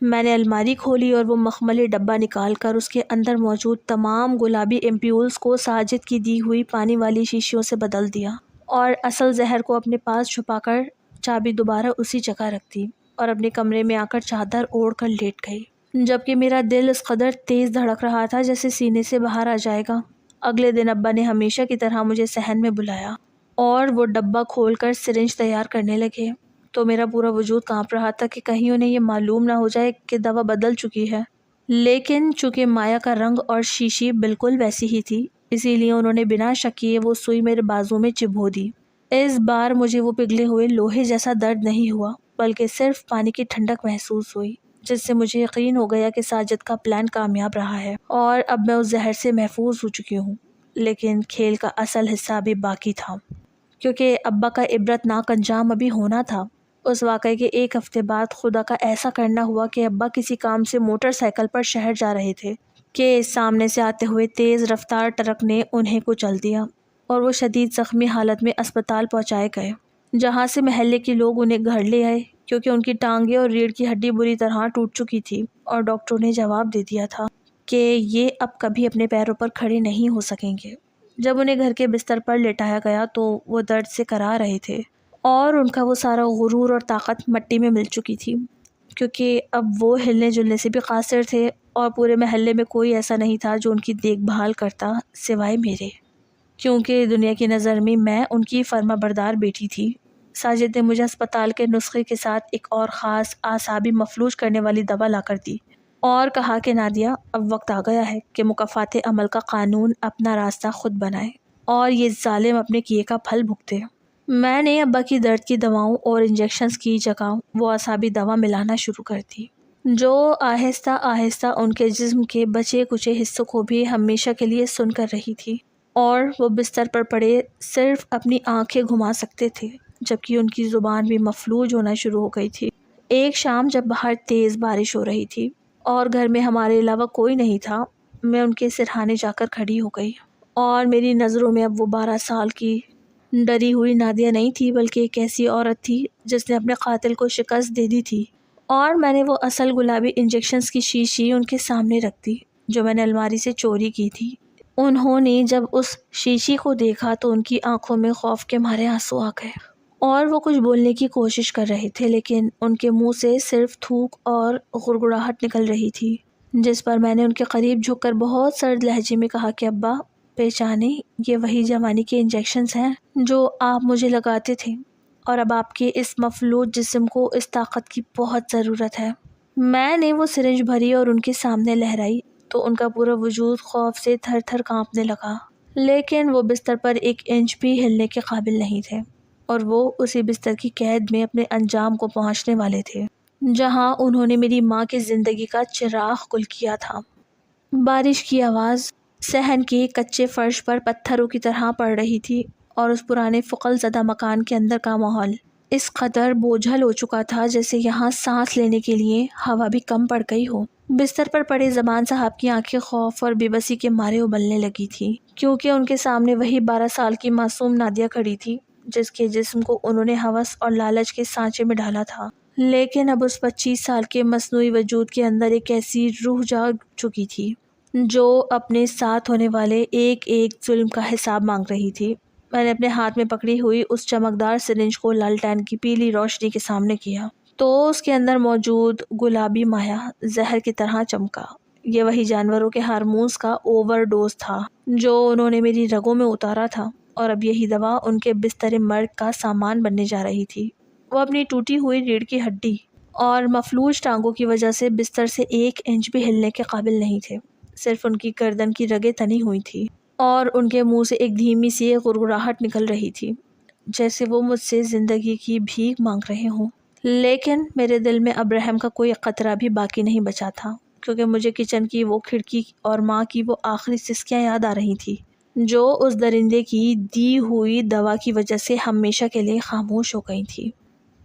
میں نے الماری کھولی اور وہ مخملی ڈبہ نکال کر اس کے اندر موجود تمام گلابی ایمپیولز کو ساجد کی دی ہوئی پانی والی شیشیوں سے بدل دیا اور اصل زہر کو اپنے پاس چھپا کر چابی دوبارہ اسی جگہ رکھ دی اور اپنے کمرے میں آ کر چادر اوڑھ کر لیٹ گئی، جبکہ میرا دل اس قدر تیز دھڑک رہا تھا جیسے سینے سے باہر آ جائے گا۔ اگلے دن ابا نے ہمیشہ کی طرح مجھے صحن میں بلایا اور وہ ڈبہ کھول کر سرنج تیار کرنے لگے، تو میرا پورا وجود کانپ رہا تھا کہ کہیں انہیں یہ معلوم نہ ہو جائے کہ دوا بدل چکی ہے، لیکن چونکہ مایا کا رنگ اور شیشی بالکل ویسی ہی تھی اسی لیے انہوں نے بنا شک کیے وہ سوئی میرے بازو میں چبھو دی۔ اس بار مجھے وہ پگھلے ہوئے لوہے جیسا درد نہیں ہوا بلکہ صرف پانی کی ٹھنڈک محسوس ہوئی، جس سے مجھے یقین ہو گیا کہ ساجد کا پلان کامیاب رہا ہے اور اب میں اس زہر سے محفوظ ہو چکی ہوں۔ لیکن کھیل کا اصل حصہ ابھی باقی تھا، کیونکہ ابا کا عبرت ناک انجام ابھی ہونا تھا۔ اس واقعے کے 1 ہفتے بعد خدا کا ایسا کرنا ہوا کہ ابا کسی کام سے موٹر سائیکل پر شہر جا رہے تھے کہ سامنے سے آتے ہوئے تیز رفتار ٹرک نے انہیں کچل دیا اور وہ شدید زخمی حالت میں اسپتال پہنچائے گئے، جہاں سے محلے کے لوگ انہیں گھر لے آئے کیونکہ ان کی ٹانگیں اور ریڑھ کی ہڈی بری طرح ٹوٹ چکی تھی اور ڈاکٹروں نے جواب دے دیا تھا کہ یہ اب کبھی اپنے پیروں پر کھڑے نہیں ہو سکیں گے۔ جب انہیں گھر کے بستر پر لٹایا گیا تو وہ درد سے کرا رہے تھے اور ان کا وہ سارا غرور اور طاقت مٹی میں مل چکی تھی، کیونکہ اب وہ ہلنے جلنے سے بھی قاصر تھے اور پورے محلے میں کوئی ایسا نہیں تھا جو ان کی دیکھ بھال کرتا سوائے میرے، کیونکہ دنیا کی نظر میں ان کی فرما بردار بیٹی تھی۔ ساجد نے مجھے اسپتال کے نسخے کے ساتھ ایک اور خاص اعصابی مفلوج کرنے والی دوا لا کر دی اور کہا کہ نادیہ اب وقت آ گیا ہے کہ مکافات عمل کا قانون اپنا راستہ خود بنائے اور یہ ظالم اپنے کیے کا پھل بھگتے۔ میں نے ابا کی درد کی دواؤں اور انجیکشنز کی جگہ وہ اعصابی دوا ملانا شروع کر دی جو آہستہ آہستہ ان کے جسم کے بچے کچے حصوں کو بھی ہمیشہ کے لیے سن کر رہی تھی۔ اور وہ بستر پر پڑے صرف اپنی آنکھیں گھما سکتے تھے، جبکہ ان کی زبان بھی مفلوج ہونا شروع ہو گئی تھی۔ ایک شام جب باہر تیز بارش ہو رہی تھی اور گھر میں ہمارے علاوہ کوئی نہیں تھا، میں ان کے سرہانے جا کر کھڑی ہو گئی، اور میری نظروں میں اب وہ 12 سال کی ڈری ہوئی نادیہ نہیں تھی، بلکہ ایک ایسی عورت تھی جس نے اپنے قاتل کو شکست دے دی تھی۔ اور میں نے وہ اصل گلابی انجیکشنز کی شیشی ان کے سامنے رکھ دی جو میں نے الماری سے چوری کی تھی۔ انہوں نے جب اس شیشی کو دیکھا تو ان کی آنکھوں میں خوف کے مارے آنسو آ گئے، اور وہ کچھ بولنے کی کوشش کر رہے تھے، لیکن ان کے منہ سے صرف تھوک اور گڑگڑاہٹ نکل رہی تھی، جس پر میں نے ان کے قریب جھک کر بہت سرد لہجے میں کہا کہ ابا، پہچانے، یہ وہی جوانی کے انجیکشنز ہیں جو آپ مجھے لگاتے تھے، اور اب آپ کے اس مفلوج جسم کو اس طاقت کی بہت ضرورت ہے۔ میں نے وہ سرنج بھری اور ان کے سامنے لہرائی تو ان کا پورا وجود خوف سے تھر تھر کانپنے لگا، لیکن وہ بستر پر ایک انچ بھی ہلنے کے قابل نہیں تھے، اور وہ اسی بستر کی قید میں اپنے انجام کو پہنچنے والے تھے جہاں انہوں نے میری ماں کی زندگی کا چراغ گل کیا تھا۔ بارش کی آواز صحن کے کچے فرش پر پتھروں کی طرح پڑ رہی تھی، اور اس پرانے فقل زدہ مکان کے اندر کا ماحول اس قدر بوجھل ہو چکا تھا جیسے یہاں سانس لینے کے لیے ہوا بھی کم پڑ گئی ہو۔ بستر پر پڑے زمان صاحب کی آنکھیں خوف اور بے بسی کے مارے ابلنے لگی تھی، کیونکہ ان کے سامنے وہی 12 سال کی معصوم نادیہ کھڑی تھی جس کے جسم کو انہوں نے ہوس اور لالچ کے سانچے میں ڈالا تھا، لیکن اب اس 25 سال کے مصنوعی وجود کے اندر ایک ایسی روح جاگ چکی تھی جو اپنے ساتھ ہونے والے ایک ایک ظلم کا حساب مانگ رہی تھی۔ میں نے اپنے ہاتھ میں پکڑی ہوئی اس چمکدار سرنج کو لالٹین کی پیلی روشنی کے سامنے کیا تو اس کے اندر موجود گلابی مایا زہر کی طرح چمکا۔ یہ وہی جانوروں کے ہارمونز کا اوور ڈوز تھا جو انہوں نے میری رگوں میں اتارا تھا، اور اب یہی دوا ان کے بستر مرگ کا سامان بننے جا رہی تھی۔ وہ اپنی ٹوٹی ہوئی ریڑھ کی ہڈی اور مفلوج ٹانگوں کی وجہ سے بستر سے ایک انچ بھی ہلنے کے قابل نہیں تھے، صرف ان کی گردن کی رگیں تنی ہوئی تھی، اور ان کے منہ سے ایک دھیمی سی گڑگڑاہٹ نکل رہی تھی جیسے وہ مجھ سے زندگی کی بھیک مانگ رہے ہوں۔ لیکن میرے دل میں اب رحم کا کوئی قطرہ بھی باقی نہیں بچا تھا، کیونکہ مجھے کچن کی وہ کھڑکی اور ماں کی وہ آخری سسکیاں یاد آ رہی تھی جو اس درندے کی دی ہوئی دوا کی وجہ سے ہمیشہ کے لیے خاموش ہو گئی تھی۔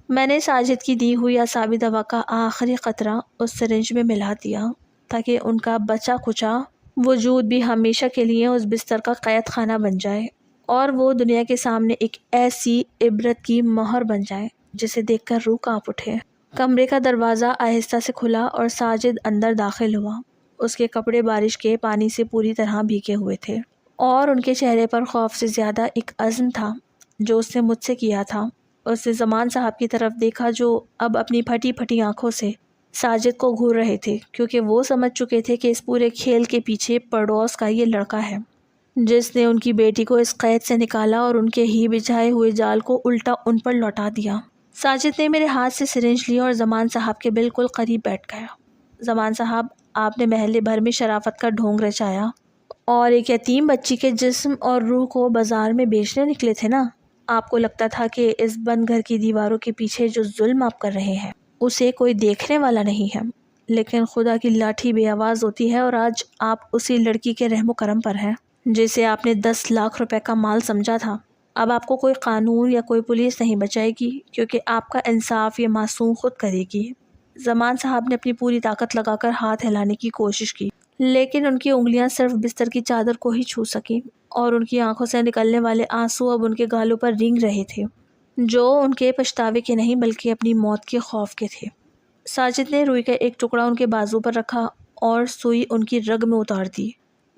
میں نے ساجد کی دی ہوئی اعصابی دوا کا آخری قطرہ اس سرنج میں ملا دیا تاکہ ان کا بچا کچا وجود بھی ہمیشہ کے لیے اس بستر کا قید خانہ بن جائے، اور وہ دنیا کے سامنے ایک ایسی عبرت کی مہر بن جائے جسے دیکھ کر روح کانپ اٹھے۔ کمرے کا دروازہ آہستہ سے کھلا اور ساجد اندر داخل ہوا۔ اس کے کپڑے بارش کے پانی سے پوری طرح بھیگے ہوئے تھے، اور ان کے چہرے پر خوف سے زیادہ ایک عزم تھا جو اس نے مجھ سے کیا تھا۔ اس نے زمان صاحب کی طرف دیکھا جو اب اپنی پھٹی پھٹی آنکھوں سے ساجد کو گھور رہے تھے، کیونکہ وہ سمجھ چکے تھے کہ اس پورے کھیل کے پیچھے پڑوس کا یہ لڑکا ہے جس نے ان کی بیٹی کو اس قید سے نکالا اور ان کے ہی بچھائے ہوئے جال کو الٹا ان پر لوٹا دیا۔ ساجد نے میرے ہاتھ سے سرنج لی اور زمان صاحب کے بالکل قریب بیٹھ گیا۔ زمان صاحب، آپ نے محلے بھر میں شرافت کا ڈھونگ رچایا اور ایک یتیم بچی کے جسم اور روح کو بازار میں بیچنے نکلے تھے نا؟ آپ کو لگتا تھا کہ اس بند گھر کی دیواروں کے پیچھے جو ظلم آپ کر رہے ہیں اسے کوئی دیکھنے والا نہیں ہے، لیکن خدا کی لاٹھی بے آواز ہوتی ہے، اور آج آپ اسی لڑکی کے رحم و کرم پر ہیں جسے آپ نے 10 لاکھ روپے کا مال سمجھا تھا۔ اب آپ کو کوئی قانون یا کوئی پولیس نہیں بچائے گی، کیونکہ آپ کا انصاف یہ معصوم خود کرے گی۔ زمان صاحب نے اپنی پوری طاقت لگا کر ہاتھ ہلانے کی کوشش کی، لیکن ان کی انگلیاں صرف بستر کی چادر کو ہی چھو سکیں، اور ان کی آنکھوں سے نکلنے والے آنسو اب ان کے گالوں پر رینگ رہے تھے جو ان کے پچھتاوے کے نہیں بلکہ اپنی موت کے خوف کے تھے۔ ساجد نے روئی کا ایک ٹکڑا ان کے بازو پر رکھا اور سوئی ان کی رگ میں اتار دی،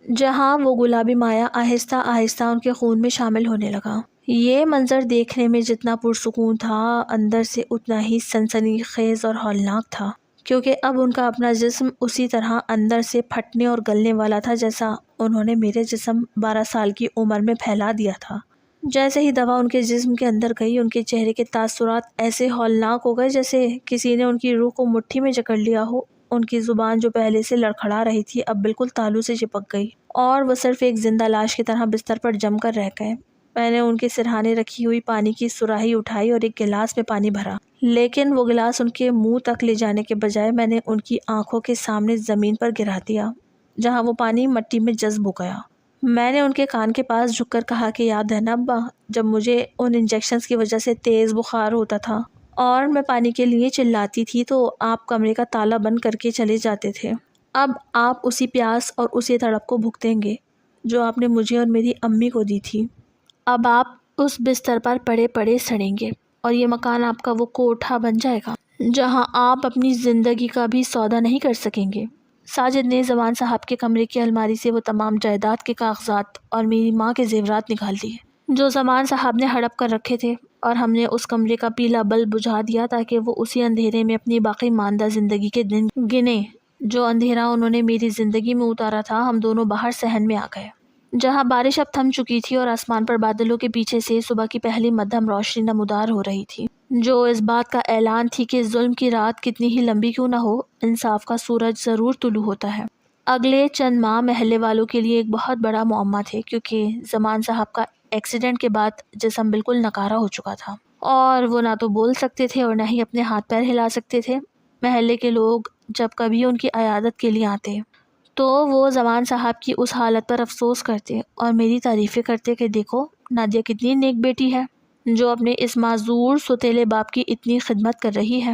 جہاں وہ گلابی مایا آہستہ آہستہ ان کے خون میں شامل ہونے لگا۔ یہ منظر دیکھنے میں جتنا پرسکون تھا، اندر سے اتنا ہی سنسنی خیز اور ہولناک تھا، کیونکہ اب ان کا اپنا جسم اسی طرح اندر سے پھٹنے اور گلنے والا تھا جیسا انہوں نے میرے جسم 12 سال کی عمر میں پھیلا دیا تھا۔ جیسے ہی دوا ان کے جسم کے اندر گئی، ان کے چہرے کے تاثرات ایسے ہولناک ہو گئے جیسے کسی نے ان کی روح کو مٹھی میں جکڑ لیا ہو۔ ان کی زبان جو پہلے سے لڑکھڑا رہی تھی اب بالکل تالو سے چپک گئی، اور وہ صرف ایک زندہ لاش کی طرح بستر پر جم کر رہ گئے۔ میں نے ان کے سرہانے رکھی ہوئی پانی کی سراہی اٹھائی اور ایک گلاس میں پانی بھرا، لیکن وہ گلاس ان کے منہ تک لے جانے کے بجائے میں نے ان کی آنکھوں کے سامنے زمین پر گرا دیا، جہاں وہ پانی مٹی میں جذب ہو گیا۔ میں نے ان کے کان کے پاس جھک کر کہا کہ یاد ہے نا ابا، جب مجھے ان انجیکشنز کی وجہ سے تیز بخار ہوتا تھا اور میں پانی کے لیے چلاتی تھی تو آپ کمرے کا تالا بند کر کے چلے جاتے تھے۔ اب آپ اسی پیاس اور اسی تڑپ کو بھگتیں گے جو آپ نے مجھے اور میری امی کو دی تھی۔ اب آپ اس بستر پر پڑے پڑے سڑیں گے اور یہ مکان آپ کا وہ کوٹھا بن جائے گا جہاں آپ اپنی زندگی کا بھی سودا نہیں کر سکیں گے۔ ساجد نے زمان صاحب کے کمرے کی الماری سے وہ تمام جائیداد کے کاغذات اور میری ماں کے زیورات نکال دیے جو زمان صاحب نے ہڑپ کر رکھے تھے، اور ہم نے اس کمرے کا پیلا بلب بجھا دیا تاکہ وہ اسی اندھیرے میں اپنی باقی ماندہ زندگی کے دن گنے۔ جو اندھیرا انہوں نے میری زندگی میں اتارا تھا، ہم دونوں باہر صحن میں آ گئے جہاں بارش اب تھم چکی تھی اور آسمان پر بادلوں کے پیچھے سے صبح کی پہلی مدھم روشنی نمودار ہو رہی تھی، جو اس بات کا اعلان تھی کہ ظلم کی رات کتنی ہی لمبی کیوں نہ ہو، انصاف کا سورج ضرور طلوع ہوتا ہے۔ اگلے چند ماہ محلے والوں کے لیے ایک بہت بڑا معمہ تھے، کیونکہ زمان صاحب کا ایکسیڈنٹ کے بعد جسم بالکل نکارہ ہو چکا تھا اور وہ نہ تو بول سکتے تھے اور نہ ہی اپنے ہاتھ پیر ہلا سکتے تھے۔ محلے کے لوگ جب کبھی ان کی عیادت کے لیے آتے تو وہ زمان صاحب کی اس حالت پر افسوس کرتے اور میری تعریفیں کرتے کہ دیکھو نادیہ کتنی نیک بیٹی ہے جو اپنے اس معذور سوتیلے باپ کی اتنی خدمت کر رہی ہے۔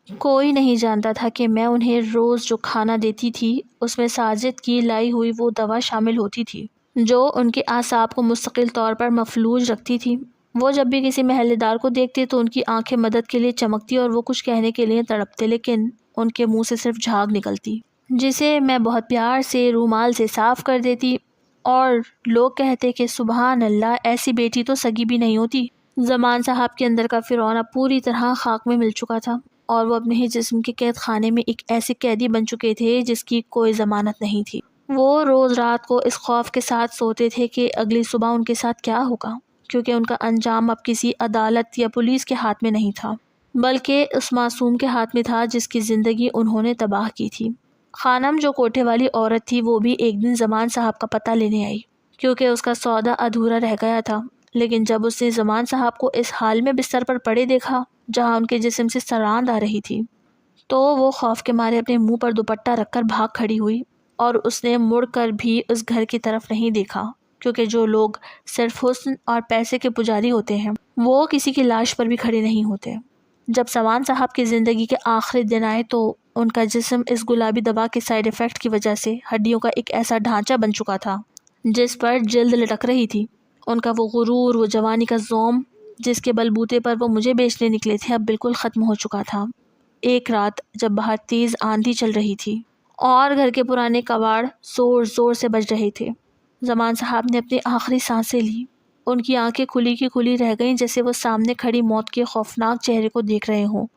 کوئی نہیں جانتا تھا کہ میں انہیں روز جو کھانا دیتی تھی اس میں ساجد کی لائی ہوئی وہ دوا شامل ہوتی تھی جو ان کے اعصاب کو مستقل طور پر مفلوج رکھتی تھی۔ وہ جب بھی کسی محلے دار کو دیکھتے تو ان کی آنکھیں مدد کے لیے چمکتی اور وہ کچھ کہنے کے لیے تڑپتے، لیکن ان کے منہ سے صرف جھاگ نکلتی جسے میں بہت پیار سے رومال سے صاف کر دیتی، اور لوگ کہتے کہ سبحان اللہ، ایسی بیٹی تو سگی بھی نہیں ہوتی۔ زمان صاحب کے اندر کا فرعون اب پوری طرح خاک میں مل چکا تھا اور وہ اپنے ہی جسم کے قید خانے میں ایک ایسے قیدی بن چکے تھے جس کی کوئی ضمانت نہیں تھی۔ وہ روز رات کو اس خوف کے ساتھ سوتے تھے کہ اگلی صبح ان کے ساتھ کیا ہوگا، کیونکہ ان کا انجام اب کسی عدالت یا پولیس کے ہاتھ میں نہیں تھا بلکہ اس معصوم کے ہاتھ میں تھا جس کی زندگی انہوں نے تباہ کی تھی۔ خانم جو کوٹھے والی عورت تھی وہ بھی ایک دن زمان صاحب کا پتہ لینے آئی کیونکہ اس کا سودا ادھورا رہ گیا تھا، لیکن جب اس نے زمان صاحب کو اس حال میں بستر پر پڑے دیکھا جہاں ان کے جسم سے سراند آ رہی تھی تو وہ خوف کے مارے اپنے منہ پر دوپٹہ رکھ کر بھاگ کھڑی ہوئی، اور اس نے مڑ کر بھی اس گھر کی طرف نہیں دیکھا، کیونکہ جو لوگ صرف حسن اور پیسے کے پجاری ہوتے ہیں وہ کسی کی لاش پر بھی کھڑے نہیں ہوتے۔ جب زمان صاحب کی زندگی کے آخری دن آئے تو ان کا جسم اس گلابی دوا کے سائیڈ ایفیکٹ کی وجہ سے ہڈیوں کا ایک ایسا ڈھانچہ بن چکا تھا جس پر جلد لٹک رہی تھی۔ ان کا وہ غرور، وہ جوانی کا زوم جس کے بلبوتے پر وہ مجھے بیچنے نکلے تھے اب بالکل ختم ہو چکا تھا۔ ایک رات جب باہر تیز آندھی چل رہی تھی اور گھر کے پرانے کباڑ زور زور سے بج رہے تھے، زمان صاحب نے اپنی آخری سانسیں لی۔ ان کی آنکھیں کھلی کی کھلی رہ گئیں جیسے وہ سامنے کھڑی موت کے خوفناک چہرے کو دیکھ رہے ہوں۔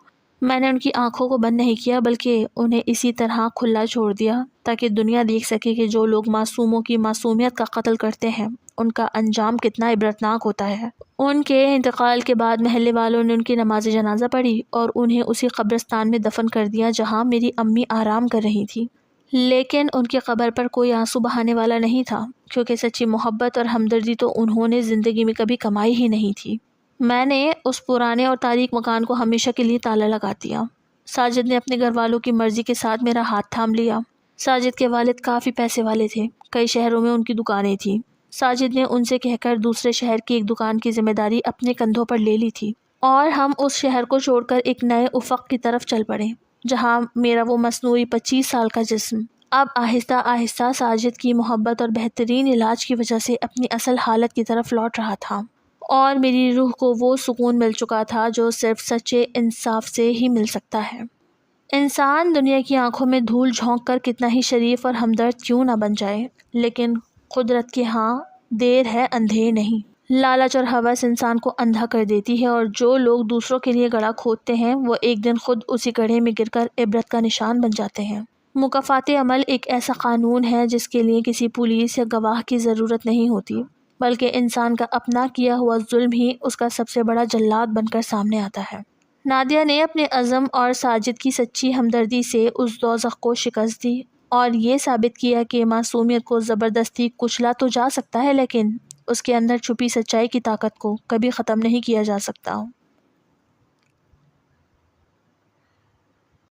میں نے ان کی آنکھوں کو بند نہیں کیا بلکہ انہیں اسی طرح کھلا چھوڑ دیا تاکہ دنیا دیکھ سکے کہ جو لوگ معصوموں کی معصومیت کا قتل کرتے ہیں ان کا انجام کتنا عبرتناک ہوتا ہے۔ ان کے انتقال کے بعد محلے والوں نے ان کی نماز جنازہ پڑھی اور انہیں اسی قبرستان میں دفن کر دیا جہاں میری امی آرام کر رہی تھی، لیکن ان کی قبر پر کوئی آنسو بہانے والا نہیں تھا کیونکہ سچی محبت اور ہمدردی تو انہوں نے زندگی میں کبھی کمائی ہی نہیں تھی۔ میں نے اس پرانے اور تاریک مکان کو ہمیشہ کے لیے تالا لگا دیا۔ ساجد نے اپنے گھر والوں کی مرضی کے ساتھ میرا ہاتھ تھام لیا۔ ساجد کے والد کافی پیسے والے تھے، کئی شہروں میں ان کی دکانیں تھیں۔ ساجد نے ان سے کہہ کر دوسرے شہر کی ایک دکان کی ذمہ داری اپنے کندھوں پر لے لی تھی اور ہم اس شہر کو چھوڑ کر ایک نئے افق کی طرف چل پڑے جہاں میرا وہ مصنوعی 25 سال کا جسم اب آہستہ آہستہ ساجد کی محبت اور بہترین علاج کی وجہ سے اپنی اصل حالت کی طرف لوٹ رہا تھا، اور میری روح کو وہ سکون مل چکا تھا جو صرف سچے انصاف سے ہی مل سکتا ہے۔ انسان دنیا کی آنکھوں میں دھول جھونک کر کتنا ہی شریف اور ہمدرد کیوں نہ بن جائے، لیکن قدرت کے ہاں دیر ہے اندھیر نہیں۔ لالچ اور ہوس انسان کو اندھا کر دیتی ہے، اور جو لوگ دوسروں کے لیے گڑھا کھودتے ہیں وہ ایک دن خود اسی گڑھے میں گر کر عبرت کا نشان بن جاتے ہیں۔ مکافات عمل ایک ایسا قانون ہے جس کے لیے کسی پولیس یا گواہ کی ضرورت نہیں ہوتی، بلکہ انسان کا اپنا کیا ہوا ظلم ہی اس کا سب سے بڑا جلاد بن کر سامنے آتا ہے۔ نادیہ نے اپنے عزم اور ساجد کی سچی ہمدردی سے اس دوزخ کو شکست دی اور یہ ثابت کیا کہ معصومیت کو زبردستی کچلا تو جا سکتا ہے لیکن اس کے اندر چھپی سچائی کی طاقت کو کبھی ختم نہیں کیا جا سکتا۔